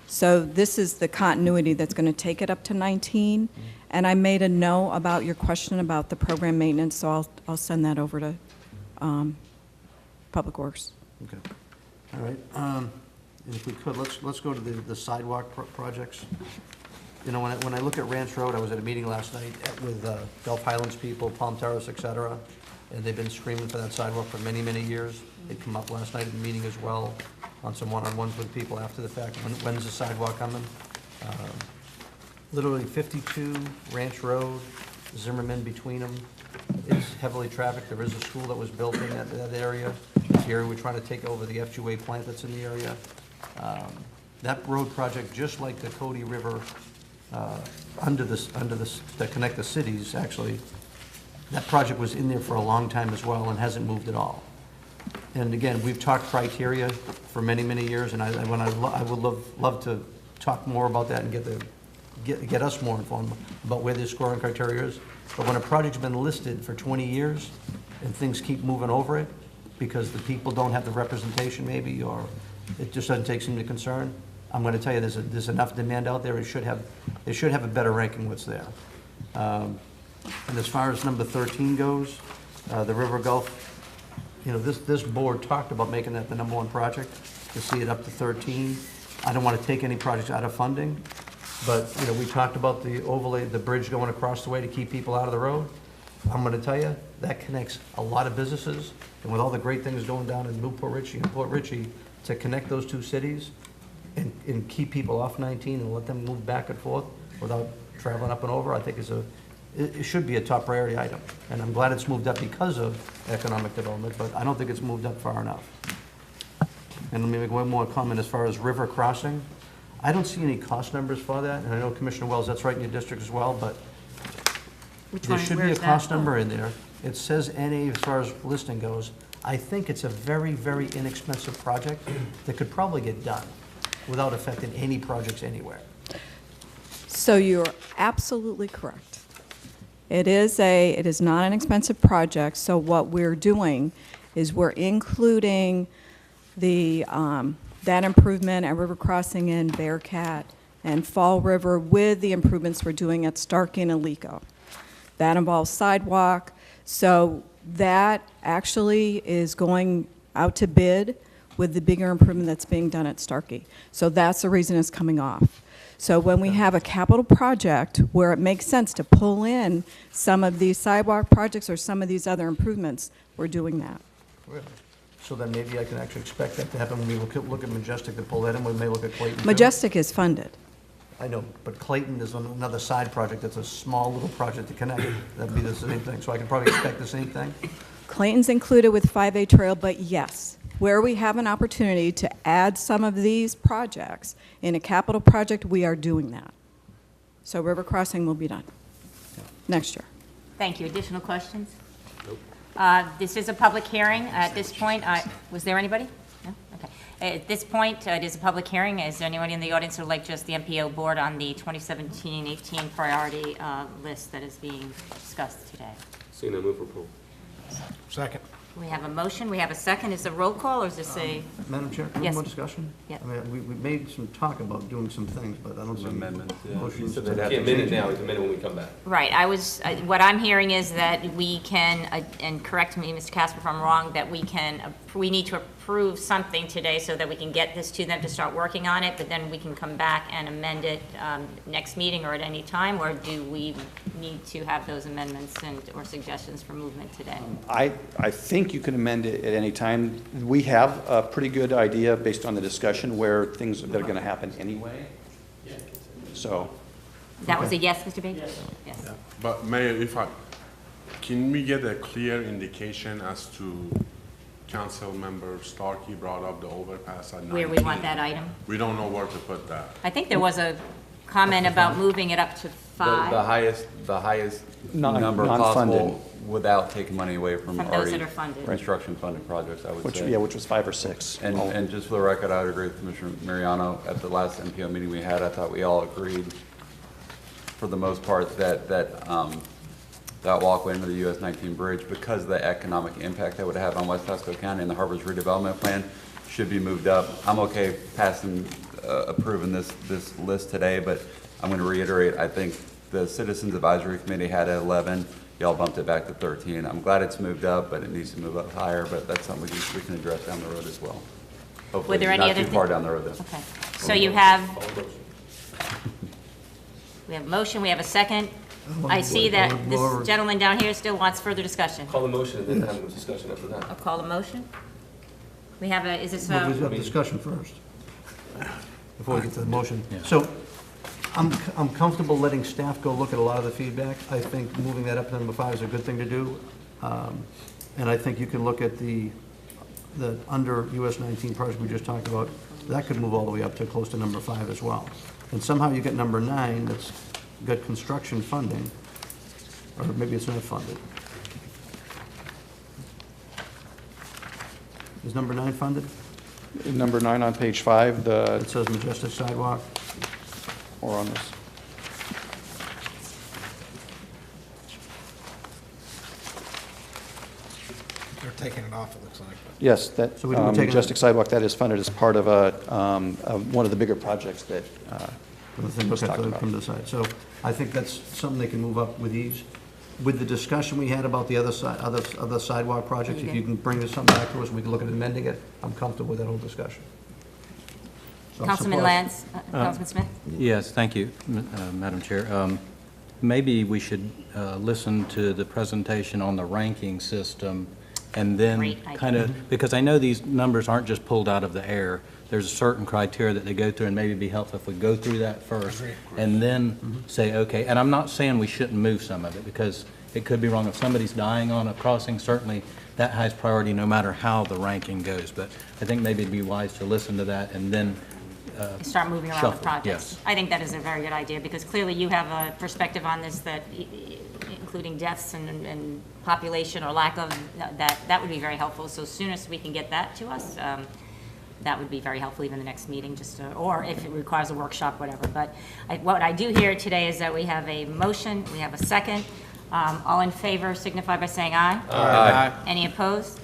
So this is the continuity that's going to take it up to 19. And I made a note about your question about the program maintenance, so I'll send that over to Public Works. Okay. All right. if we could, let's go to the sidewalk projects. You know, when I look at Ranch Road, I was at a meeting last night with Gulf Highlands people, Palm Terrace, et cetera, and they've been screaming for that sidewalk for many, many years. They come up last night at the meeting as well, on some one-on-ones with people after the fact. When's the sidewalk coming? Literally 52 Ranch Road, Zimmerman between them. It's heavily trafficked. There is a school that was built in that area. The area we're trying to take over the FGA plant that's in the area. That road project, just like the Cody River, that connect the cities, actually, that project was in there for a long time as well and hasn't moved at all. And again, we've talked criteria for many, many years, and I would love to talk more about that and get us more informed about where the scoring criteria is. But when a project's been listed for 20 years and things keep moving over it because the people don't have the representation maybe, or it just doesn't take some concern, I'm going to tell you there's enough demand out there. It should have a better ranking what's there. And as far as number 13 goes, the River Gulf, you know, this board talked about making that the #1 project, to see it up to 13. I don't want to take any projects out of funding, but, you know, we talked about the overlay, the bridge going across the way to keep people out of the road. I'm going to tell you, that connects a lot of businesses, and with all the great things going down in Newport Richey and Port Richey, to connect those two cities and keep people off 19 and let them move back and forth without traveling up and over, I think it should be a top priority item. And I'm glad it's moved up because of economic development, but I don't think it's moved up far enough. And let me make one more comment as far as river crossing. I don't see any cost numbers for that, and I know Commissioner Wells, that's right in your district as well, but there should be a cost number in there. It says NA as far as listing goes. I think it's a very, very inexpensive project that could probably get done without affecting any projects anywhere. So you're absolutely correct. It is not an expensive project, so what we're doing is we're including that improvement at River Crossing in Bearcat and Fall River with the improvements we're doing at Starkey and Alico. That involves sidewalk, so that actually is going out to bid with the bigger improvement that's being done at Starkey. So that's the reason it's coming off. So when we have a capital project where it makes sense to pull in some of these sidewalk projects or some of these other improvements, we're doing that. Really? So then maybe I can actually expect that to happen when we look at Majestic to pull that in, we may look at Clayton too. Majestic is funded. I know, but Clayton is another side project, that's a small little project to connect. That'd be the same thing, so I can probably expect the same thing? Clayton's included with 5A Trail, but yes, where we have an opportunity to add some of these projects in a capital project, we are doing that. So River Crossing will be done next year. Thank you. Additional questions? This is a public hearing. At this point, was there anybody? No? Okay. At this point, it is a public hearing. Is there anyone in the audience who would like just the MPO board on the 2017-18 priority list that is being discussed today? Seeing no move for approval. Second. We have a motion. We have a second. Is it a roll call or is this a? Madam Chair, can we Yes. have more discussion? Yeah. I mean, we made some talk about doing some things, but I don't see any Amendments, yeah. motions So to we can't amend it now, we can amend it when we come back. Right, what I'm hearing is that we can, and correct me, Mr. Casper, if I'm wrong, that we need to approve something today so that we can get this to them to start working on it, but then we can come back and amend it next meeting or at any time, or do we need to have those amendments or suggestions for movement today? I think you can amend it at any time. We have a pretty good idea based on the discussion where things that are going to happen anyway. So, That was a yes, Mr. Baker? Yes. But Mayor, can we get a clear indication as to Council Member Starkey brought up the overpass at 19? Where we want that item? We don't know where to put that. I think there was a comment about moving it up to 5. The highest Non-funded. number possible without taking money away from From those already that are funded. construction-funded projects, I would say. which was 5 or 6. And just for the record, I would agree with Commissioner Mariano. At the last MPO meeting we had, I thought we all agreed, for the most part, that walkway into the US 19 bridge, because of the economic impact that would have on West Pasco County and the harbor's redevelopment plan, should be moved up. I'm okay approving this list today, but I'm going to reiterate, I think the Citizens Advisory Committee had it 11. Y'all bumped it back to 13. I'm glad it's moved up, but it needs to move up higher, but that's something we can address down the road as well. hopefully there any not other too far thi- down the road then. Okay, so you have, we have a motion, we have a second. I see that this gentleman down here still wants further discussion. Call the motion and then have a discussion after that. I'll call a motion. We have a, is this Well, we a, have discussion first, before we get to the motion. So I'm comfortable letting staff go look at a lot of the feedback. I think moving that up to number 5 is a good thing to do. And I think you can look at the under US 19 project we just talked about. That could move all the way up to close to number 5 as well. And somehow you get number 9 that's got construction funding, or maybe it's not funded. Is number 9 funded? Number 9 on page 5, It says Majestic Sidewalk. or on this. They're taking it off, it looks like. Yes, that So we're taking- Majestic Sidewalk, that is funded as part of one of the bigger projects that The thing was look at talked the- about. from the side. So I think that's something they can move up with ease. With the discussion we had about the other side, other sidewalk projects, if you can bring this something back to us, we can look at amending it, I'm comfortable with that whole discussion. So I'll Councilman support. Lance, Councilman Smith? Yes, thank you, Madam Chair. Maybe we should listen to the presentation on the ranking system and then Great idea. kind of, because I know these numbers aren't just pulled out of the air. There's a certain criteria that they go through, and maybe it'd be helpful if we go through that first and then say, okay, and I'm not saying we shouldn't move some of it, because it could be wrong. If somebody's dying on a crossing, certainly that has priority no matter how the ranking goes. But I think maybe it'd be wise to listen to that and then Start moving around the shuffle, projects. yes. I think that is a very good idea, because clearly you have a perspective on this that, including deaths and population or lack of, that would be very helpful. So as soon as we can get that to us, that would be very helpful, even the next meeting, just to, or if it requires a workshop, whatever. But what I do hear today is that we have a motion, we have a second. All in favor signify by saying aye. Aye. Any opposed?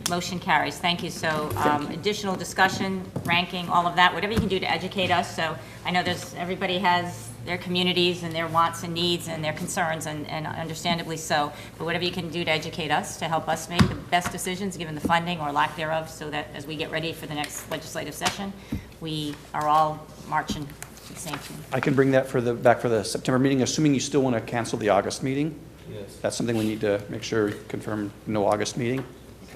Motion carries. Thank you. So additional discussion, ranking, all of that, whatever you can do to educate us. So I know everybody has their communities and their wants and needs and their concerns, and understandably so. But whatever you can do to educate us, to help us make the best decisions, given the funding or lack thereof, so that as we get ready for the next legislative session, we are all marching to the same tune. I can bring that back for the September meeting, assuming you still want to cancel the August meeting. Yes. That's something we need to make sure, confirm no August meeting.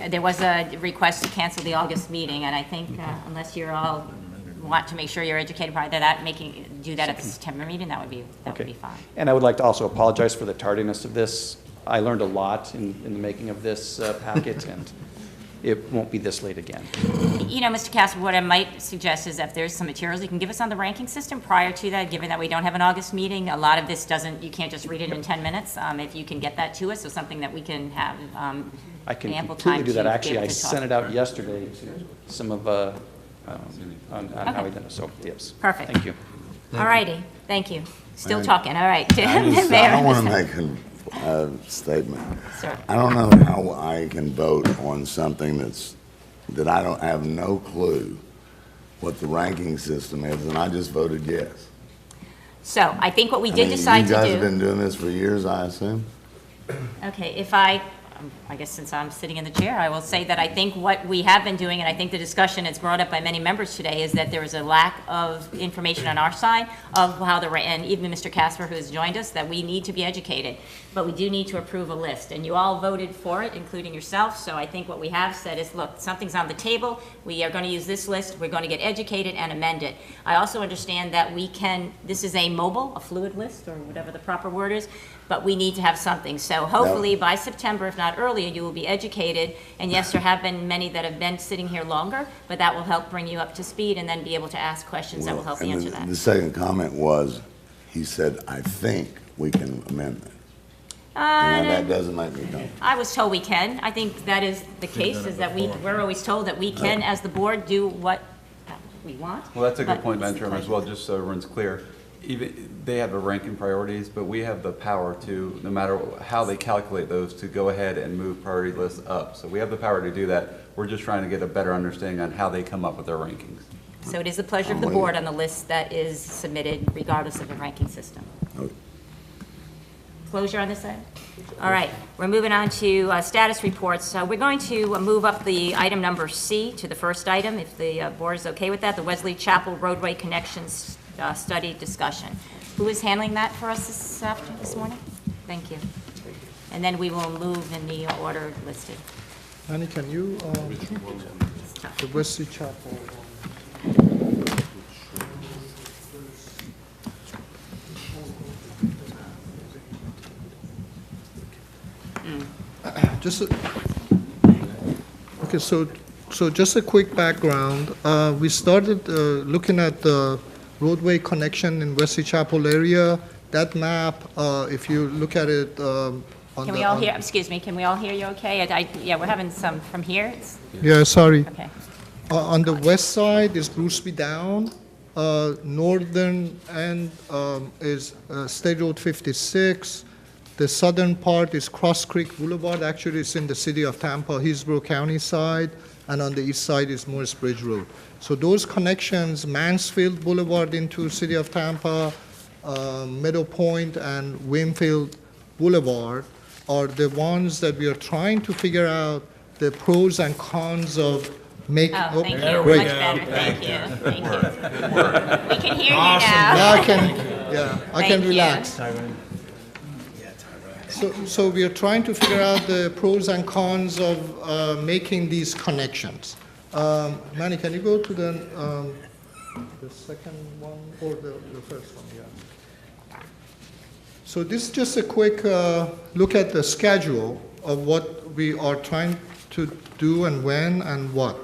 There was a request to cancel the August meeting, and I think unless you're all want to make sure you're educated prior to that, do that at the September meeting, that would be fine. And I would like to also apologize for the tardiness of this. I learned a lot in the making of this packet, and it won't be this late again. You know, Mr. Casper, what I might suggest is if there's some materials you can give us on the ranking system prior to that, given that we don't have an August meeting, a lot of this you can't just read it in 10 minutes. If you can get that to us, so something that we can have I can ample time completely do that. to be Actually, able I to talk. sent it out yesterday to some of, on how we did it, so, yes. Perfect. Thank you. All righty, thank you. Still Thank- talking, all right. I Mayor don't want to Anderson. make a statement. Sir. I don't know how I can vote on something that I don't have no clue what the ranking system is, and I just voted yes. So I think what we I did mean, decide You guys to have do, been doing this for years, I assume? okay, I guess since I'm sitting in the chair, I will say that I think what we have been doing, and I think the discussion that's brought up by many members today, is that there is a lack of information on our side of how and even Mr. Casper, who has joined us, that we need to be educated. But we do need to approve a list, and you all voted for it, including yourself. So I think what we have said is, look, something's on the table. We are going to use this list. We're going to get educated and amend it. I also understand that this is a fluid list, or whatever the proper word is, but we need to have something. So hopefully by September, if not earlier, you will be educated. And yes, there have been many that have been sitting here longer, but that will help bring you up to speed and then be able to ask questions that will help And answer the- that. The second comment was, he said, I think we can amend that. Now, that doesn't make me comfortable. I was told we can. I think that is the case, is that we're always told that we can, as the board, do what we want. Well, that's a good but point, it's Madam the Chairman, as pleasure. well, just so everyone's clear. Even, they have the ranking priorities, but we have the power to, no matter how they calculate those, to go ahead and move priority lists up. So we have the power to do that. We're just trying to get a better understanding on how they come up with their rankings. So it is the pleasure of the board on the list that is submitted, regardless of the ranking system. closure on this end? All right, we're moving on to status reports. We're going to move up the item number C to the first item, if the board is okay with that, the Wesley Chapel roadway connections study discussion. Who is handling that for us this morning? Thank you. And then we will move in the order listed. Annie, can you, the Wesley Chapel? Okay, so just a quick background. We started looking at the roadway connection in Wesley Chapel area. That map, if you look at it on Can we all hear, excuse me, can we all hear you okay? Yeah, we're having some from here. Yeah, sorry. Okay. On the west side is Bruceby Down. Northern end is State Road 56. The southern part is Cross Creek Boulevard. Actually, it's in the city of Tampa, Hillsborough County side. And on the east side is Morris Bridge Road. So those connections, Mansfield Boulevard into city of Tampa, Meadow Point, and Winfield Boulevard are the ones that we are trying to figure out the pros and cons of making. Oh, thank you, great. much better, thank you, thank you. We can hear you Now now. I can Thank you. relax. So we are trying to figure out the pros and cons of making these connections. Manny, can you go to the second one or the first one? Yeah. So this is just a quick look at the schedule of what we are trying to do and when and what.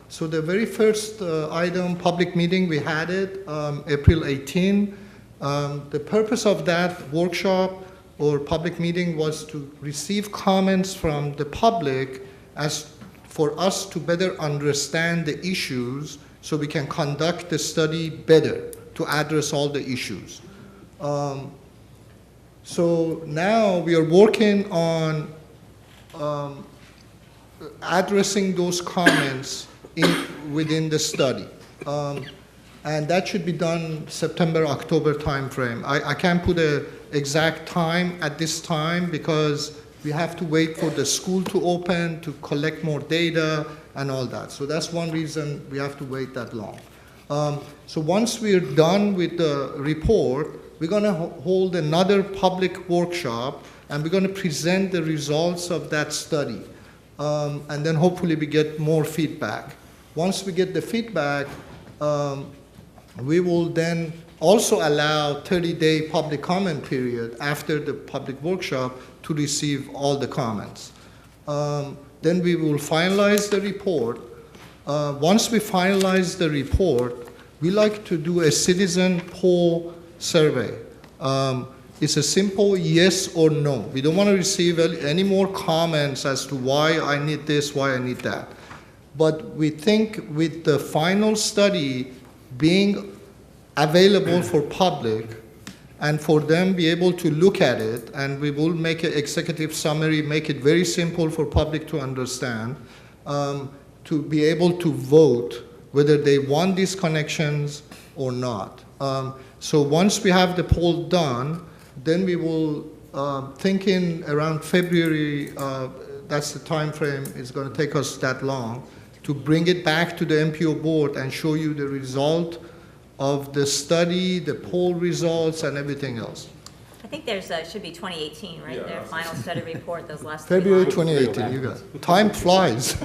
So the very first item, public meeting, we had it April 18. The purpose of that workshop or public meeting was to receive comments from the public as for us to better understand the issues so we can conduct the study better to address all the issues. So now we are working on addressing those comments within the study. And that should be done September, October timeframe. I can't put an exact time at this time because we have to wait for the school to open to collect more data and all that. So that's one reason we have to wait that long. So once we're done with the report, we're going to hold another public workshop and we're going to present the results of that study. And then hopefully we get more feedback. Once we get the feedback, we will then also allow 30-day public comment period after the public workshop to receive all the comments. Then we will finalize the report. Once we finalize the report, we like to do a citizen poll survey. It's a simple yes or no. We don't want to receive any more comments as to why I need this, why I need that. But we think with the final study being available for public and for them be able to look at it, and we will make an executive summary, make it very simple for public to understand, to be able to vote whether they want these connections or not. So once we have the poll done, then we will, thinking around February, that's the time frame, it's going to take us that long, to bring it back to the MPO board and show you the result of the study, the poll results, and everything else. I think there's, should be 2018, right, their final study report, those last 3 February lines. 2018, you got it. Time flies.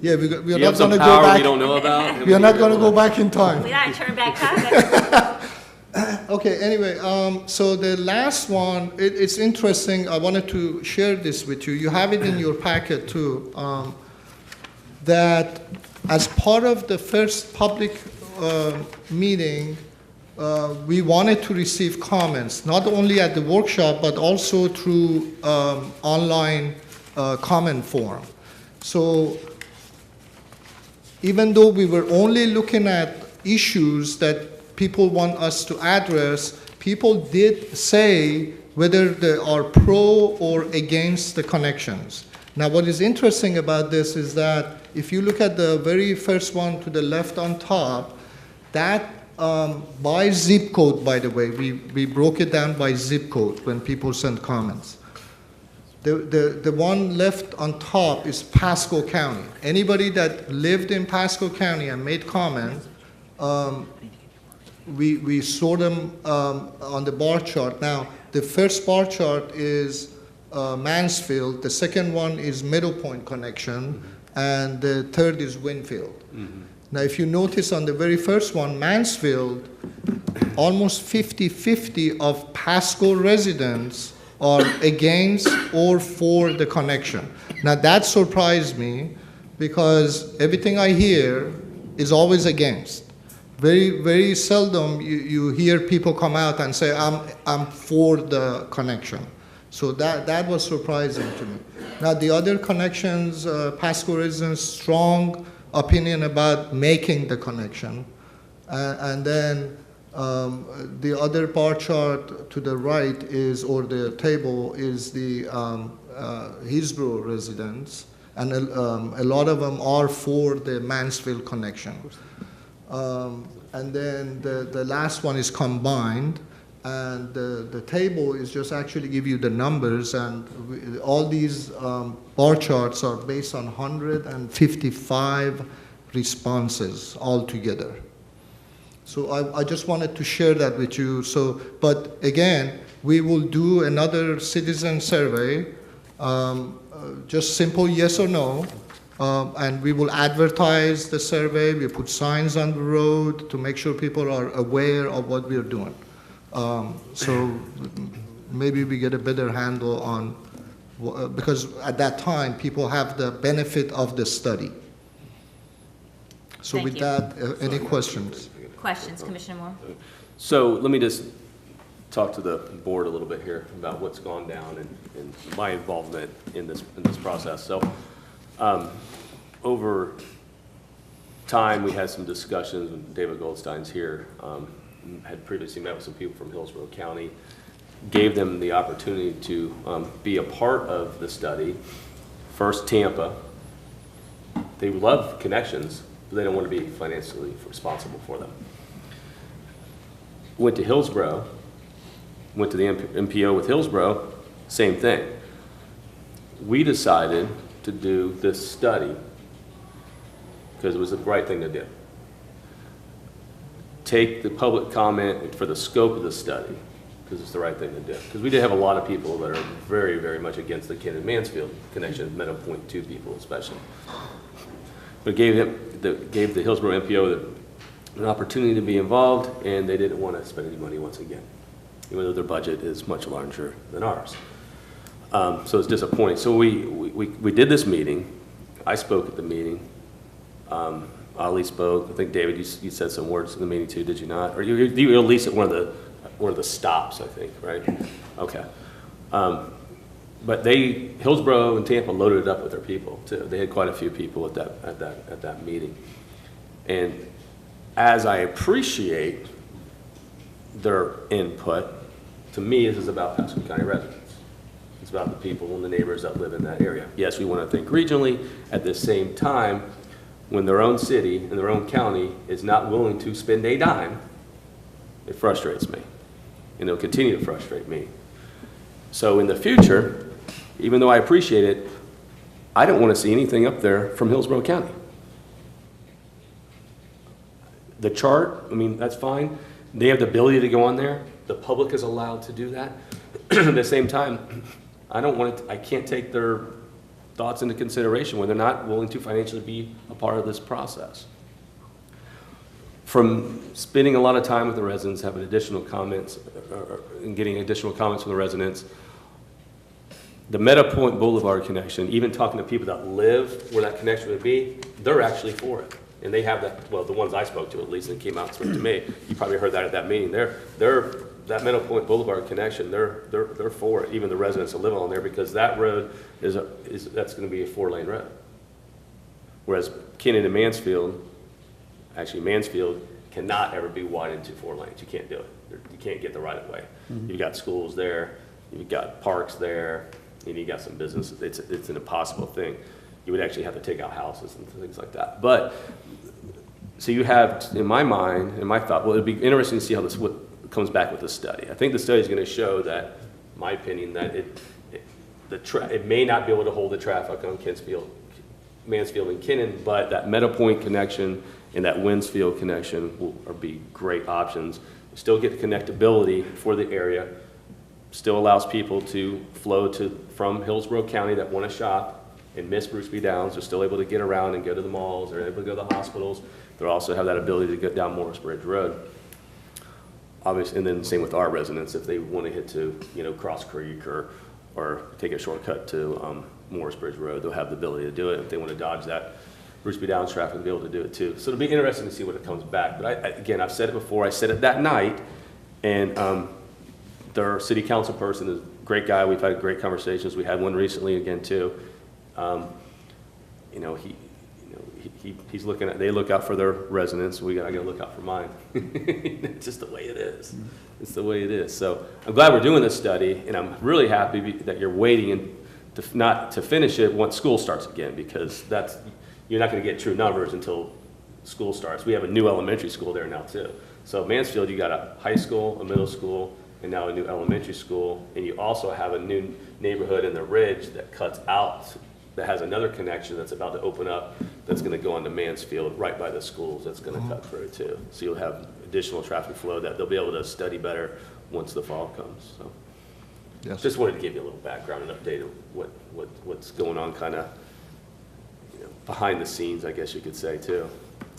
Yeah, we are You not have some going to go power back. we don't know about? We are not going to go back in time. We gotta turn back time. Okay, anyway, so the last one, it's interesting. I wanted to share this with you. You have it in your packet too, that as part of the first public meeting, we wanted to receive comments, not only at the workshop, but also through online comment forum. So even though we were only looking at issues that people want us to address, people did say whether they are pro or against the connections. Now, what is interesting about this is that if you look at the very first one to the left on top, that by zip code, by the way. We broke it down by zip code when people sent comments. The one left on top is Pasco County. Anybody that lived in Pasco County and made comment, we sort them on the bar chart. Now, the first bar chart is Mansfield, the second one is Middle Point connection, and the third is Winfield. Now, if you notice on the very first one, Mansfield, almost 50-50 of Pasco residents are against or for the connection. Now, that surprised me because everything I hear is always against. Very, very seldom you hear people come out and say, I'm for the connection. So that was surprising to me. Now, the other connections, Pasco residents, strong opinion about making the connection. And then the other bar chart to the right is, or the table, is the Hillsborough residents. And a lot of them are for the Mansfield connection. And then the last one is combined. And the table is just actually give you the numbers, and all these bar charts are based on 155 responses altogether. So I just wanted to share that with you. So, but again, we will do another citizen survey, just simple yes or no, and we will advertise the survey. We put signs on the road to make sure people are aware of what we are doing. So maybe we get a better handle on, because at that time, people have the benefit of the study. So Thank with you. that, any questions? Questions, Commissioner Moore? So let me just talk to the board a little bit here about what's gone down and my involvement in this process. So over time, we had some discussions, and David Goldstein's here, had previously met with some people from Hillsborough County, gave them the opportunity to be a part of the study. First, Tampa. They love connections, but they don't want to be financially responsible for them. Went to Hillsborough, went to the MPO with Hillsborough, same thing. We decided to do this study because it was the right thing to do. Take the public comment for the scope of the study, because it's the right thing to do. Because we did have a lot of people that are very, very much against the Cannon-Mansfield connection, Meadow Point 2 people especially. But gave the Hillsborough MPO an opportunity to be involved, and they didn't want to spend any money once again, even though their budget is much larger than ours. So it's disappointing. So we did this meeting. I spoke at the meeting. Ali spoke. I think, David, you said some words in the meeting too, did you not? Or you were at least at one of the stops, I think, right? Okay. But Hillsborough and Tampa loaded it up with their people too. They had quite a few people at that meeting. And as I appreciate their input, to me, this is about Pasco County residents. It's about the people and the neighbors that live in that area. Yes, we want to think regionally. At the same time, when their own city and their own county is not willing to spend a dime, it frustrates me. And it'll continue to frustrate me. So in the future, even though I appreciate it, I don't want to see anything up there from Hillsborough County. The chart, I mean, that's fine. They have the ability to go on there. The public is allowed to do that. At the same time, I can't take their thoughts into consideration when they're not willing to financially be a part of this process. From spending a lot of time with the residents, having additional comments, and getting additional comments from the residents, the Meadow Point Boulevard connection, even talking to people that live where that connection would be, they're actually for it. And they have that, well, the ones I spoke to at least, and came out and spoke to me, you probably heard that at that meeting. That Meadow Point Boulevard connection, they're for it, even the residents that live on there, because that road that's going to be a 4-lane road. Whereas Cannon and Mansfield, actually Mansfield cannot ever be widened to 4 lanes. You can't do it. You can't get the right of way. You've got schools there, you've got parks there, and you've got some businesses. It's an impossible thing. You would actually have to take out houses and things like that. But so you have, in my mind, in my thought, well, it'd be interesting to see how this, what comes back with the study. I think the study is going to show that, in my opinion, that it may not be able to hold the traffic on Mansfield and Kinnan, but that Metropolitan connection and that Winsfield connection will be great options. Still get the connectability for the area, still allows people to flow from Hillsborough County that want to shop and miss Bruce B. Downs. They're still able to get around and go to the malls. They're able to go to the hospitals. They'll also have that ability to get down Morris Bridge Road. Obviously, and then same with our residents, if they want to hit to, Cross Creek or take a shortcut to Morris Bridge Road, they'll have the ability to do it. If they want to dodge that Bruce B. Downs traffic, they'll be able to do it too. So it'll be interesting to see what it comes back. But again, I've said it before. I said it that night, and their city council person is a great guy. We've had great conversations. We had one recently again too. He's looking at. They look out for their residents. I got to look out for mine. It's just the way it is. It's the way it is. So I'm glad we're doing this study, and I'm really happy that you're waiting not to finish it once school starts again, because you're not going to get true numbers until school starts. We have a new elementary school there now too. So Mansfield, you got a high school, a middle school, and now a new elementary school, and you also have a new neighborhood in the Ridge that cuts out, that has another connection that's about to open up, that's going to go onto Mansfield right by the schools. That's going to cut through too. So you'll have additional traffic flow that they'll be able to study better once the fall comes. So Yes. just wanted to give you a little background and update of what's going on, kind of behind the scenes, I guess you could say too.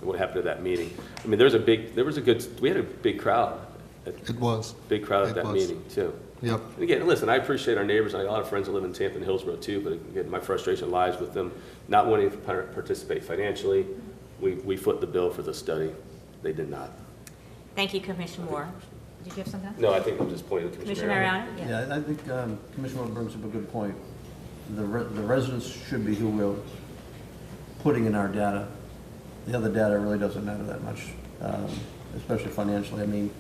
What happened to that meeting? I mean, we had a big crowd. It was. Big crowd at It that was. meeting too. Yep. And again, listen, I appreciate our neighbors. I got a lot of friends that live in Tampa and Hillsborough too, but again, my frustration lies with them not wanting to participate financially. We foot the bill for the study. They did not. Thank you, Commissioner Moore. Did you have something? No, I think I'm just pointing to Commissioner Commissioner Mariano? Yeah, I think Commissioner Moore brings up a good point. The residents should be who we're putting in our data. The other data really doesn't matter that much, especially financially. I mean,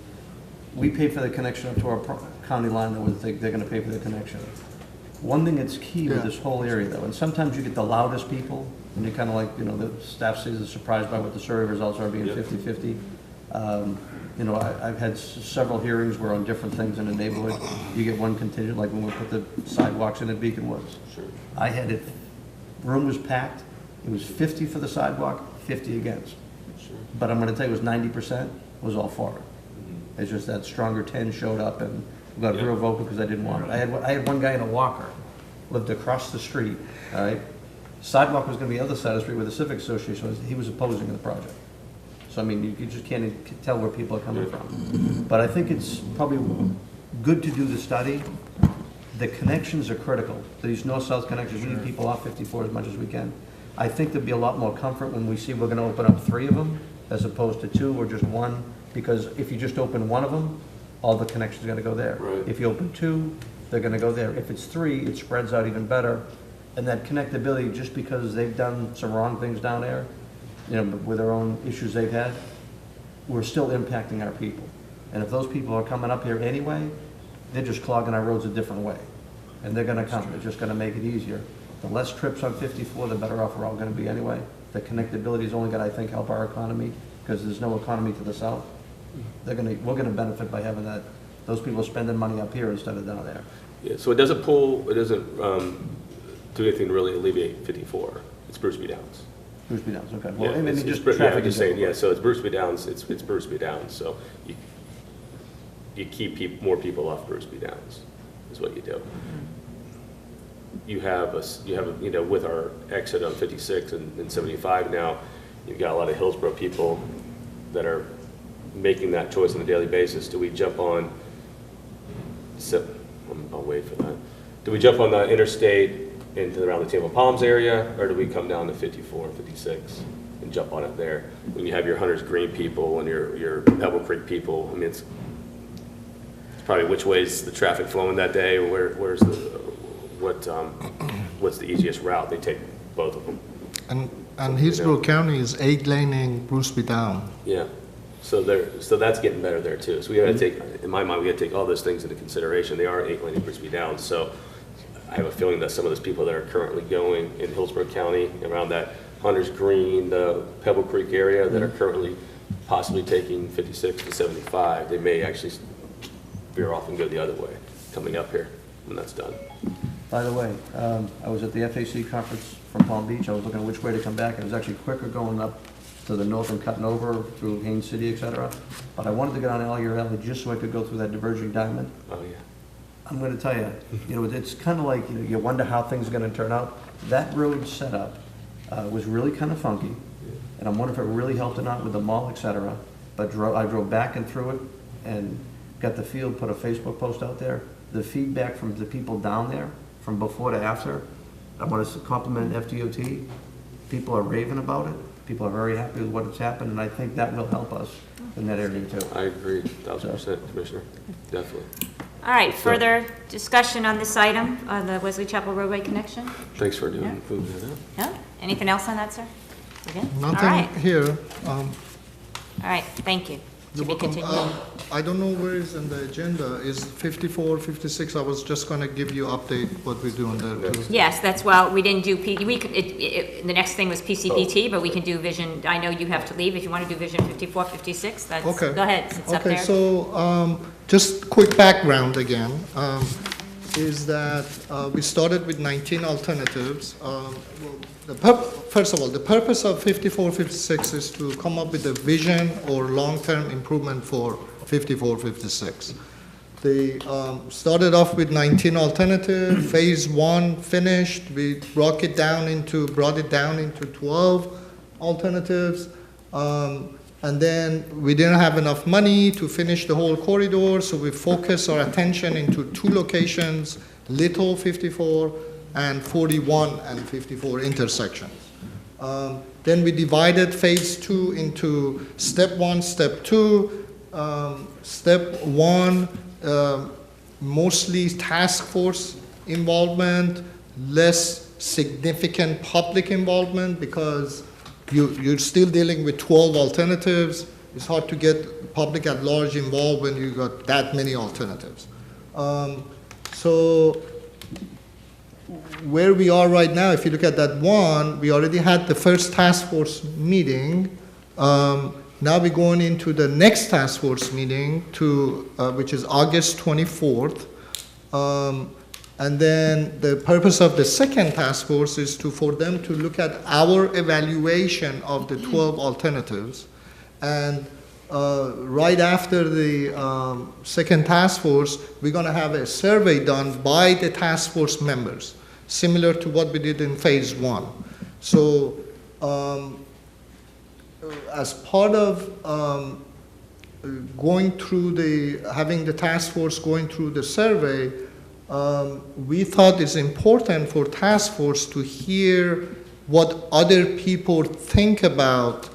we pay for the connection up to our county line, that would think they're gonna pay for the connection. One thing that's key with this whole area though, and sometimes you get the loudest people, and you're kinda like, the staff says they're surprised by what the survey results are being 50-50. I've had several hearings where on different things in the neighborhood, you get one contingent, like when we put the sidewalks in at Beacon Woods. Sure. I had it, room was packed, it was 50 for the sidewalk, 50 against. Sure. But I'm gonna tell you, it was 90% was all for it. It's just that stronger 10 showed up and got real vocal because I didn't want it. I had one guy in a walker, lived across the street, all right? Sidewalk was gonna be the other side of the street where the Civic Association was, he was opposing the project. So, I mean, you just can't tell where people are coming from. But I think it's probably good to do the study. The connections are critical. These north-south connections, we need people off 54 as much as we can. I think there'll be a lot more comfort when we see we're gonna open up 3 of them as opposed to 2 or just 1, because if you just open 1 of them, all the connections are gonna go there. Right. If you open 2, they're gonna go there. If it's 3, it spreads out even better. And that connectability, just because they've done some wrong things down there, with their own issues they've had, we're still impacting our people. And if those people are coming up here anyway, they're just clogging our roads a different way. And they're gonna come, they're just gonna make it easier. The less trips on 54, the better off we're all gonna be anyway. The connectability is only gonna, I think, help our economy, because there's no economy to the south. We're gonna benefit by having that, those people spending money up here instead of down there. Yeah, so it doesn't do anything to really alleviate 54. It's Bruce B. Downs. Bruce B. Downs, okay. Yeah, Well, I mean, it's just Bru- yeah, traffic I'm just is saying, everywhere. yeah, so it's Bruce B. Downs, it's Bruce B. Downs, so you keep more people off Bruce B. Downs, is what you do. You have, with our exit on 56 and 75 now, you've got a lot of Hillsborough people that are making that choice on a daily basis. Do we jump on, I'll wait for that. Do we jump on the interstate into around the Tampa Palms area, or do we come down to 54 and 56 and jump on it there? When you have your Hunters Green people and your Pebble Creek people, I mean, it's probably which way's the traffic flowing that day, or what's the easiest route? They take both of them. And Hillsborough County is 8-laning Bruce B. Down. Yeah, so that's getting better there too. So we gotta take, in my mind, we gotta take all those things into consideration. They are 8-laning Bruce B. Down, so I have a feeling that some of those people that are currently going in Hillsborough County around that Hunter's Green, the Pebble Creek area that are currently possibly taking 56 to 75, they may actually veer off and go the other way, coming up here when that's done. By the way, I was at the FAC conference from Palm Beach. I was looking at which way to come back. It was actually quicker going up to the north and cutting over through Haines City, et cetera. But I wanted to get on Alligator Alley just so I could go through that diverging diamond. Oh, yeah. I'm going to tell you, it's kind of like, you wonder how things are going to turn out. That road setup was really kind of funky, and I'm wondering if it really helped or not with the mall, et cetera. But I drove back and through it and got the field, put a Facebook post out there. The feedback from the people down there, from before to after, I want to compliment FDOT. People are raving about it. People are very happy with what's happened, and I think that will help us in that area too. I agree, 1,000%, Commissioner, definitely. All right, further discussion on this item, on the Wesley Chapel roadway connection? Thanks for moving that up. No? Anything else on that, sir? We're good? All Nothing right, here. all right, thank you. To be continued. I don't know where is in the agenda, is 54, 56, I was just gonna give you update what we're doing there too. Yes, that's, well, we didn't do, the next thing was PCPT, but we can do vision, I know you have to leave. If you want to do vision 54, 56, that's, Okay. go ahead, it's up there. Okay, so, just quick background again, is that we started with 19 alternatives. First of all, the purpose of 54, 56 is to come up with a vision or long-term improvement for 54, 56. They started off with 19 alternatives. Phase 1 finished. We brought it down into 12 alternatives. And then we didn't have enough money to finish the whole corridor, so we focused our attention into 2 locations, Little 54 and 41 and 54 intersections. Then we divided phase 2 into step 1, step 2. Step 1, mostly task force involvement, less significant public involvement because you're still dealing with 12 alternatives. It's hard to get public at large involved when you got that many alternatives. So where we are right now, if you look at that one, we already had the first task force meeting. Now we're going into the next task force meeting, which is August 24th. And then the purpose of the second task force is for them to look at our evaluation of the 12 alternatives. And right after the second task force, we're going to have a survey done by the task force members, similar to what we did in phase 1. So as part of having the task force going through the survey, we thought it's important for task force to hear what other people think about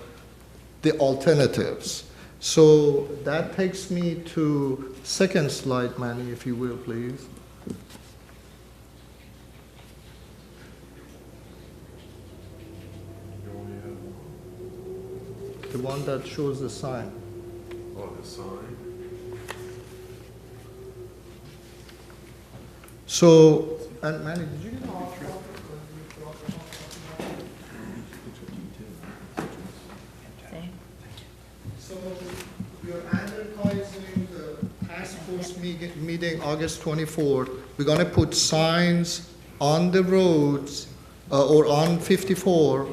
the alternatives. So that takes me to second slide, Manny, if you will, please. The one that shows the sign. Oh, the sign? So, and Manny, did you get a picture? So we are advertising the task force meeting August 24th. We're going to put signs on the roads or on 54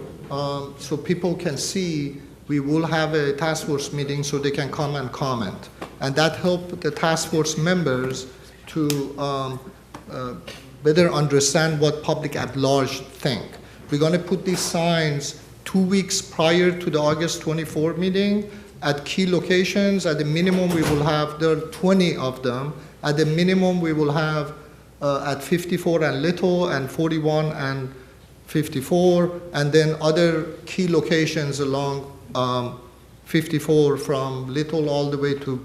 so people can see. We will have a task force meeting so they can come and comment. And that helps the task force members to better understand what public at large think. We're going to put these signs 2 weeks prior to the August 24 meeting at key locations. At the minimum, we will have, there are 20 of them. At the minimum, we will have at 54 and Little and 41 and 54, and then other key locations along 54 from Little all the way to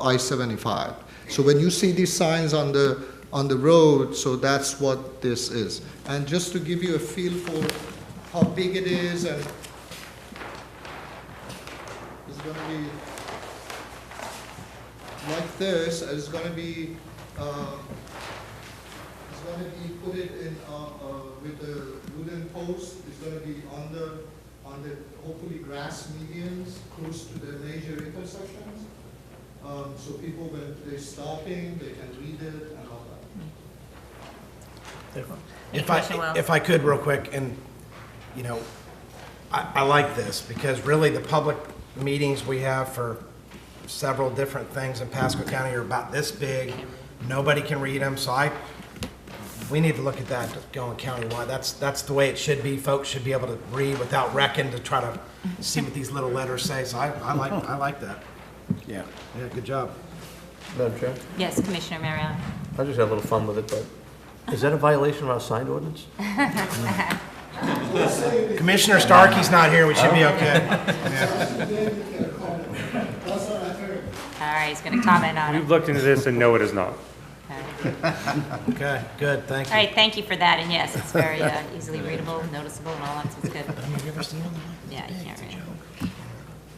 I-75. So when you see these signs on the road, so that's what this is. And just to give you a feel for how big it is, and it's going to be like this. It's going to be gonna be put it in, with the wooden post, it's gonna be on the hopefully grass medians close to the major intersections. So people, when they're stopping, they can read it and all that. Commissioner Wells? If I could real quick, and, you know, I like this because really the public meetings we have for several different things in Pasco County are about this big. Nobody can read them, so we need to look at that going countywide. That's the way it should be. Folks should be able to read without wrecking to try to see what these little letters say. So I like that. Yeah, good job. Madam Chair, Yes, Commissioner Mariano. I just had a little fun with it, but is that a violation of our sign ordinance? Commissioner Starkey's not here. We should be okay. All right, he's going to comment on it. We've looked into this and no, it is not. Okay, good, thank All you. right, thank you for that, and yes, it's very easily readable, noticeable, and all that, so it's good. Have you ever seen them? Yeah, you can't read it.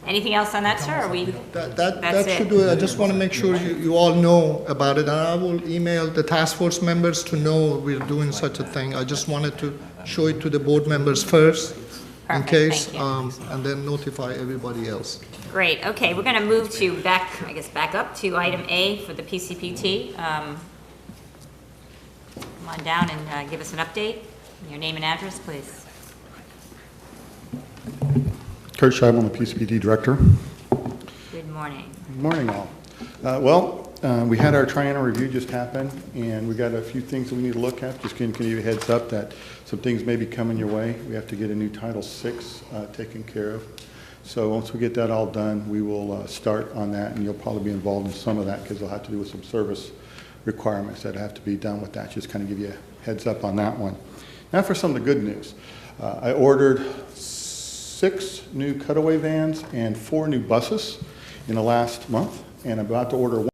Anything else on that, sir, or are we? That That's should it. do it. I just want to make sure you all know about it, and I will email the task force members to know we're doing such a thing. I just wanted to show it to the board members first, in Perfect, case, thank you. and then notify everybody else. Great, okay, we're gonna move to back up to item A for the PCPT. Come on down and give us an update. Your name and address, please. Kurt Scheib, I'm the PCPD Director. Good morning. Good morning, all. We had our triennial review just happen, and we got a few things that we need to look at. Just can give you a heads up that some things may be coming your way. We have to get a new Title VI taken care of. So once we get that all done, we will start on that, and you'll probably be involved in some of that because it'll have to do with some service requirements that have to be done with that. Just kind of give you a heads up on that one. Now for some of the good news. I ordered 6 new cutaway vans and 4 new buses in the last month, and I'm about to order 1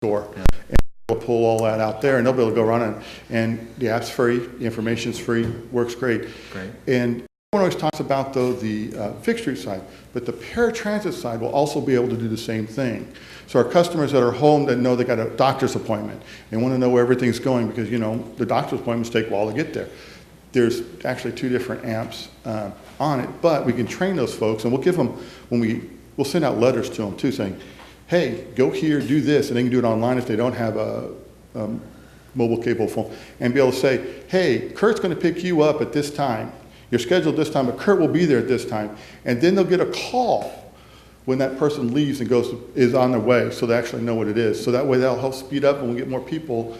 store. And we'll pull all that out there, and they'll be able to go run it. And the app's free, the information's free, works great. Great. And everyone always talks about, though, the fixed street side, but the paratransit side will also be able to do the same thing. So our customers that are home that know they got a doctor's appointment and want to know where everything's going because, you know, the doctor's appointments take a while to get there. There's actually 2 different apps on it, but we can train those folks, and we'll give them, we'll send out letters to them too saying, hey, go here, do this, and they can do it online if they don't have a mobile capable phone, and be able to say, hey, Kurt's going to pick you up at this time. You're scheduled this time, but Kurt will be there at this time. And then they'll get a call when that person leaves and is on their way, so they actually know what it is. So that way that'll help speed up and we'll get more people,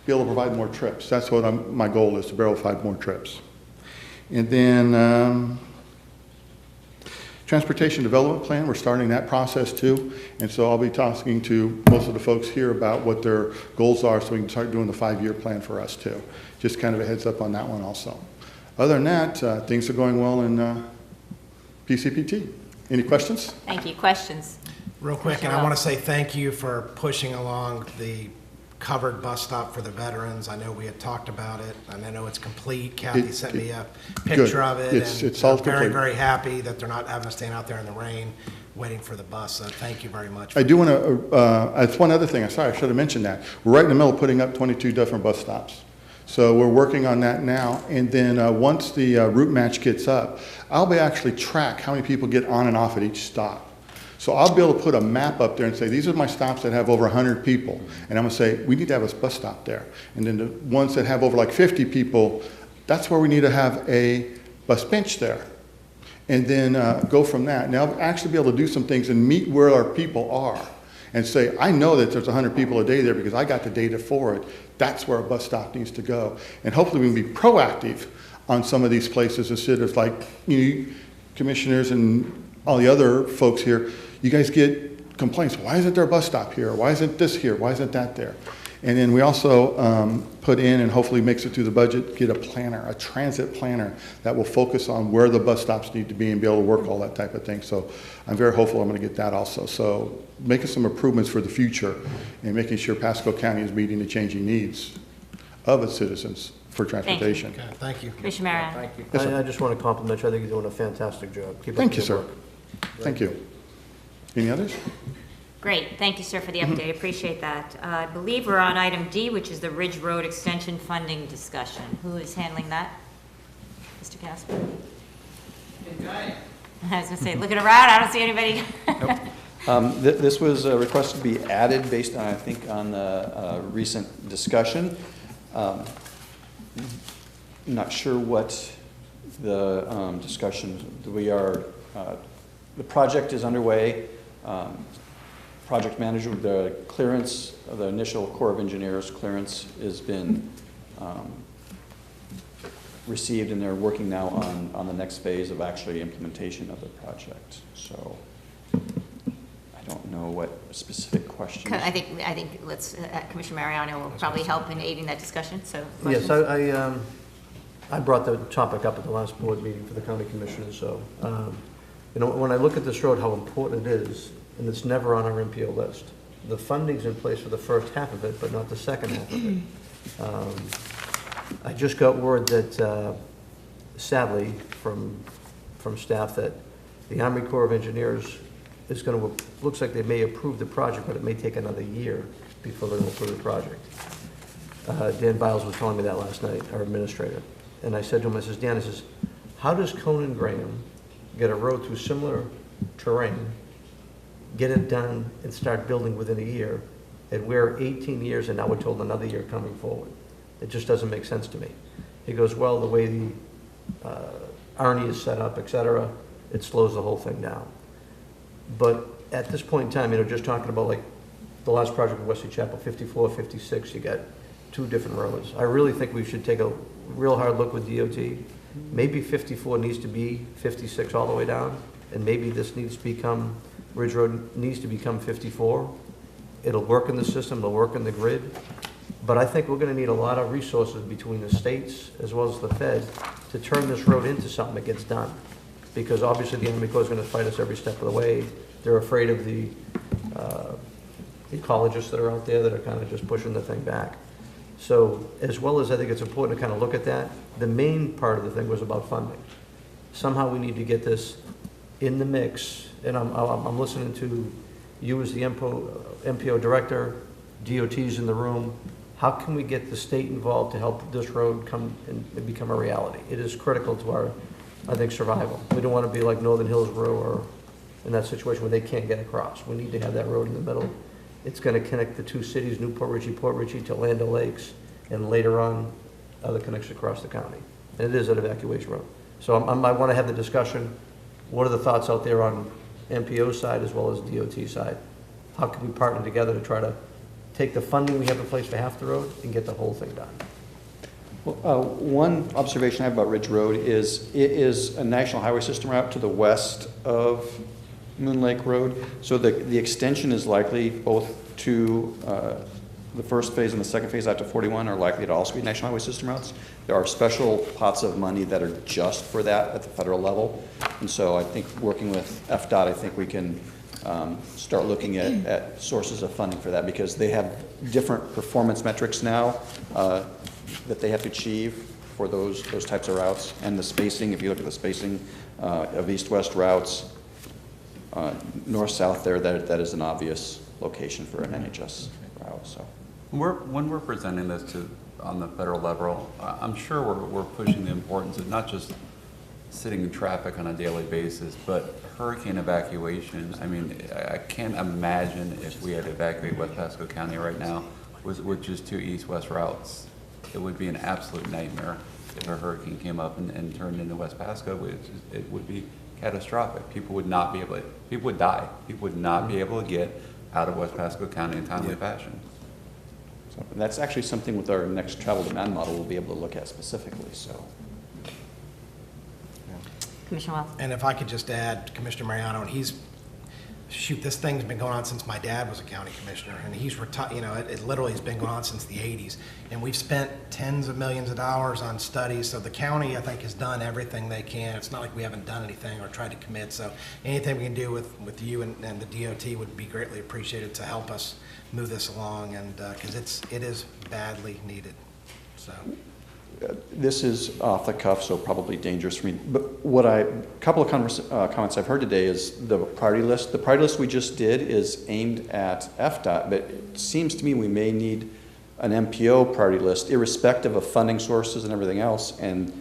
be able to provide more trips. That's what my goal is, to be able to provide more trips. And then transportation development plan, we're starting that process too. And so I'll be talking to most of the folks here about what their goals are so we can start doing the 5-year plan for us too. Just kind of a heads up on that one also. Other than that, things are going well in PCPT. Any questions? Thank you. Questions? Real quick, and I want to say thank you for pushing along the covered bus stop for the veterans. I know we had talked about it, and I know it's complete. Kathy sent me a picture of it, It's and all I'm very, complete. very happy that they're not having to stand out there in the rain waiting for the bus. So thank you very much. I do want to, that's one other thing. I'm sorry, I should have mentioned that. We're right in the middle of putting up 22 different bus stops. So we're working on that now, and then once the route match gets up, I'll be actually track how many people get on and off at each stop. So I'll be able to put a map up there and say, these are my stops that have over 100 people. And I'm going to say, we need to have a bus stop there. And then the ones that have over like 50 people, that's where we need to have a bus bench there. And then go from that. Now I'll actually be able to do some things and meet where our people are. And say, I know that there's 100 people a day there because I got the data for it. That's where a bus stop needs to go. And hopefully we can be proactive on some of these places instead of like, you know, commissioners and all the other folks here, you guys get complaints. Why isn't there a bus stop here? Why isn't this here? Why isn't that there? And then we also put in, and hopefully makes it through the budget, get a planner, a transit planner that will focus on where the bus stops need to be and be able to work all that type of thing. So I'm very hopeful I'm going to get that also. So making some improvements for the future and making sure Pasco County is meeting the changing needs of its citizens for transportation. Okay, thank you. Commissioner Mariano. Thank you. Yes, sir. I just want to compliment you. I think you're doing a fantastic job. Keep up Thank the you, good sir. work. Thank you. Any others? Great, thank you, sir, for the update, appreciate that. I believe we're on item D, which is the Ridge Road Extension funding discussion. Who is handling that? Mr. Casper? I was gonna say, looking around, I don't see anybody. This was requested to be added based on, I think, on the recent discussion. Not sure what the discussion, the project is underway. Project manager, the clearance, the initial Corps of Engineers clearance has been received, and they're working now on the next phase of actually implementation of the project. So I don't know what specific questions. I think let's, Commissioner Mariano will probably help in aiding that discussion, so. Yes, questions? I brought the topic up at the last board meeting for the county commissioners, so, you know, when I look at this road, how important it is, and it's never on our MPO list. The funding's in place for the first half of it, but not the second half of it. I just got word that, sadly, from staff, that the Army Corps of Engineers is going to, looks like they may approve the project, but it may take another year before they'll approve the project. Dan Biles was telling me that last night, our administrator. And I said to him, I says, Dan, I says, how does Conan Graham get a road through similar terrain, get it done, and start building within a year, and we're 18 years and now we're told another year coming forward? It just doesn't make sense to me. He goes, well, the way the Arnie is set up, et cetera, it slows the whole thing down. But at this point in time, you know, just talking about like the last project in Wesley Chapel, 54, 56, you got two different roads. I really think we should take a real hard look with DOT. Maybe 54 needs to be 56 all the way down, and maybe this needs to become, Ridge Road needs to become 54. It'll work in the system, it'll work in the grid, but I think we're gonna need a lot of resources between the states as well as the Fed to turn this road into something that gets done. Because obviously the Army Corps is gonna fight us every step of the way. They're afraid of the ecologists that are out there that are kind of just pushing the thing back. So as well as I think it's important to kind of look at that, the main part of the thing was about funding. Somehow we need to get this in the mix, and I'm listening to you as the MPO director, DOT's in the room. How can we get the state involved to help this road come and become a reality? It is critical to our, I think, survival. We don't want to be like Northern Hills Road or in that situation where they can't get across. We need to have that road in the middle. It's going to connect the two cities, Newport Richey, Port Richey, to Land O'Lakes, and later on, other connections across the county. And it is an evacuation road. So I want to have the discussion. What are the thoughts out there on MPO side as well as DOT side? How can we partner together to try to take the funding we have in place for half the road and get the whole thing done? Well, one observation I have about Ridge Road is it is a national highway system route to the west of Moon Lake Road. So the extension is likely both to the first phase and the second phase out to 41 are likely to also be national highway system routes. There are special pots of money that are just for that at the federal level. And so I think working with FDOT, I think we can start looking at sources of funding for that, because they have different performance metrics now that they have to achieve for those types of routes. And the spacing, if you look at the spacing of east-west routes, north-south there, that is an obvious location for an NHS route. So when we're presenting this on the federal level, I'm sure we're pushing the importance of not just sitting in traffic on a daily basis, but hurricane evacuation. I mean, I can't imagine if we had to evacuate West Pasco County right now with just two east-west routes. It would be an absolute nightmare if a hurricane came up and turned into West Pasco. It would be catastrophic. People would not be able to, people would die. People would not be able to get out of West Pasco County in timely fashion. So that's actually something with our next travel demand model we'll be able to look at specifically. So. Commissioner Wells. And if I could just add, Commissioner Mariano, and this thing's been going on since my dad was a county commissioner, and he's retired, you know, it literally has been going on since the 80s. And we've spent tens of millions of dollars on studies, so the county, I think, has done everything they can. It's not like we haven't done anything or tried to commit, so anything we can do with you and the DOT would be greatly appreciated to help us move this along, and because it is badly needed, so. This is off the cuff, so probably dangerous for me. But couple of comments I've heard today is the priority list. The priority list we just did is aimed at FDOT, but it seems to me we may need an MPO priority list, irrespective of funding sources and everything else, and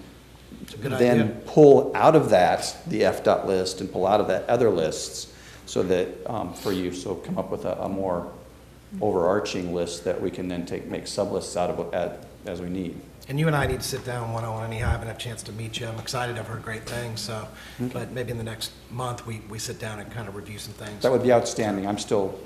then pull out of that the FDOT list and pull out of that other lists, so that so come up with a more overarching list that we can then make sub-lists out of as we need. And you and I need to sit down one-on-one anyhow. I haven't had a chance to meet you. I'm excited. I've heard great things. So, but maybe in the next month we sit down and kind of review some things. That would be outstanding. I'm still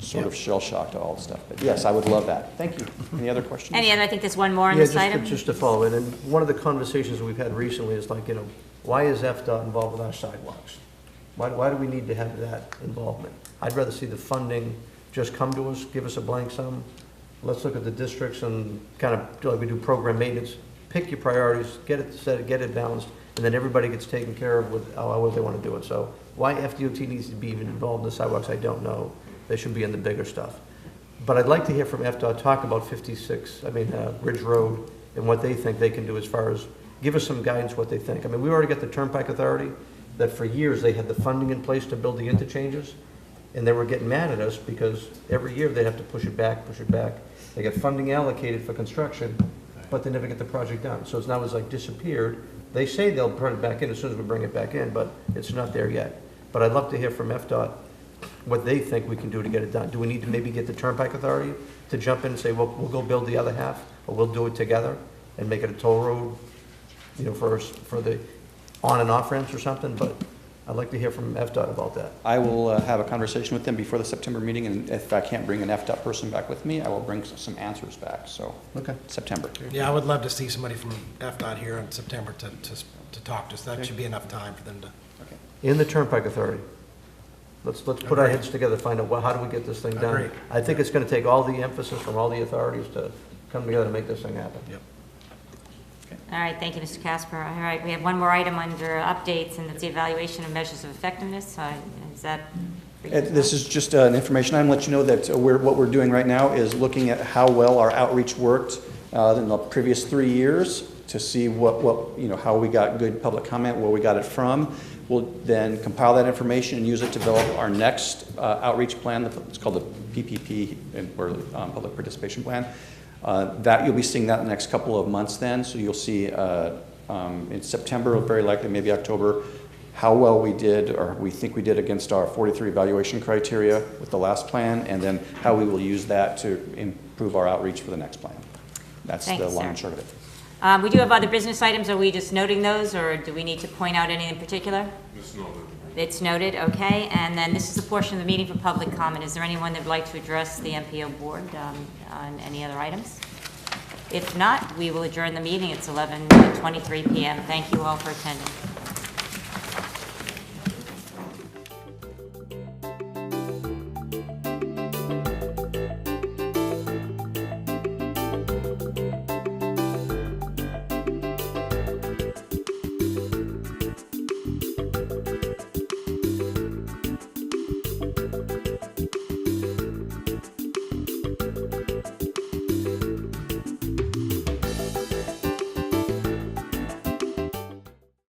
sort of shell-shocked at all the stuff. But yes, I would love that. Thank you. Any other questions? Any other, I think there's one more on this item. Just to follow in, and one of the conversations we've had recently is like, why is FDOT involved with our sidewalks? Why do we need to have that involvement? I'd rather see the funding just come to us, give us a blank sum. Let's look at the districts and kind of, like we do program maintenance, pick your priorities, get it set, get it balanced, and then everybody gets taken care of with how they want to do it. So why FDOT needs to be even involved in the sidewalks, I don't know. They should be in the bigger stuff. But I'd like to hear from FDOT talk about Ridge Road and what they think they can do as far as, give us some guidance what they think. I mean, we already got the Turnpike Authority that for years they had the funding in place to build the interchanges, and they were getting mad at us because every year they have to push it back. They get funding allocated for construction, but they never get the project done. So it's now like disappeared. They say they'll put it back in as soon as we bring it back in, but it's not there yet. But I'd love to hear from FDOT what they think we can do to get it done. Do we need to maybe get the Turnpike Authority to jump in and say, well, we'll go build the other half, or we'll do it together and make it a toll road, for the on and off ramps or something? But I'd like to hear from FDOT about that. I will have a conversation with them before the September meeting, and if I can't bring an FDOT person back with me, I will bring some answers back. So, September. Yeah, I would love to see somebody from FDOT here in September to talk to us. That should be enough time for them to. Okay. In the Turnpike Authority, let's put our heads together, find out how do we get this thing done. Agreed. I think it's going to take all the emphasis from all the authorities to come together to make this thing happen. Yep. All right, thank you, Mr. Casper. All right, we have one more item under updates, and it's the evaluation of measures of effectiveness. Is that for you? This is just an information item. Let you know that what we're doing right now is looking at how well our outreach worked in the previous 3 years to see how we got good public comment, where we got it from. We'll then compile that information and use it to develop our next outreach plan. It's called the PPP, or Public Participation Plan. That you'll be seeing that in the next couple of months then. So you'll see in September, very likely maybe October, how well we did, or we think we did against our 43 evaluation criteria with the last plan, and then how we will use that to improve our outreach for the next plan. That's the long and short of it. We do have other business items. Are we just noting those, or do we need to point out any in particular? It's noted. It's noted, okay. And then this is a portion of the meeting for public comment. Is there anyone that would like to address the MPO board on any other items? If not, we will adjourn the meeting. It's 11:23 p.m. Thank you all for attending.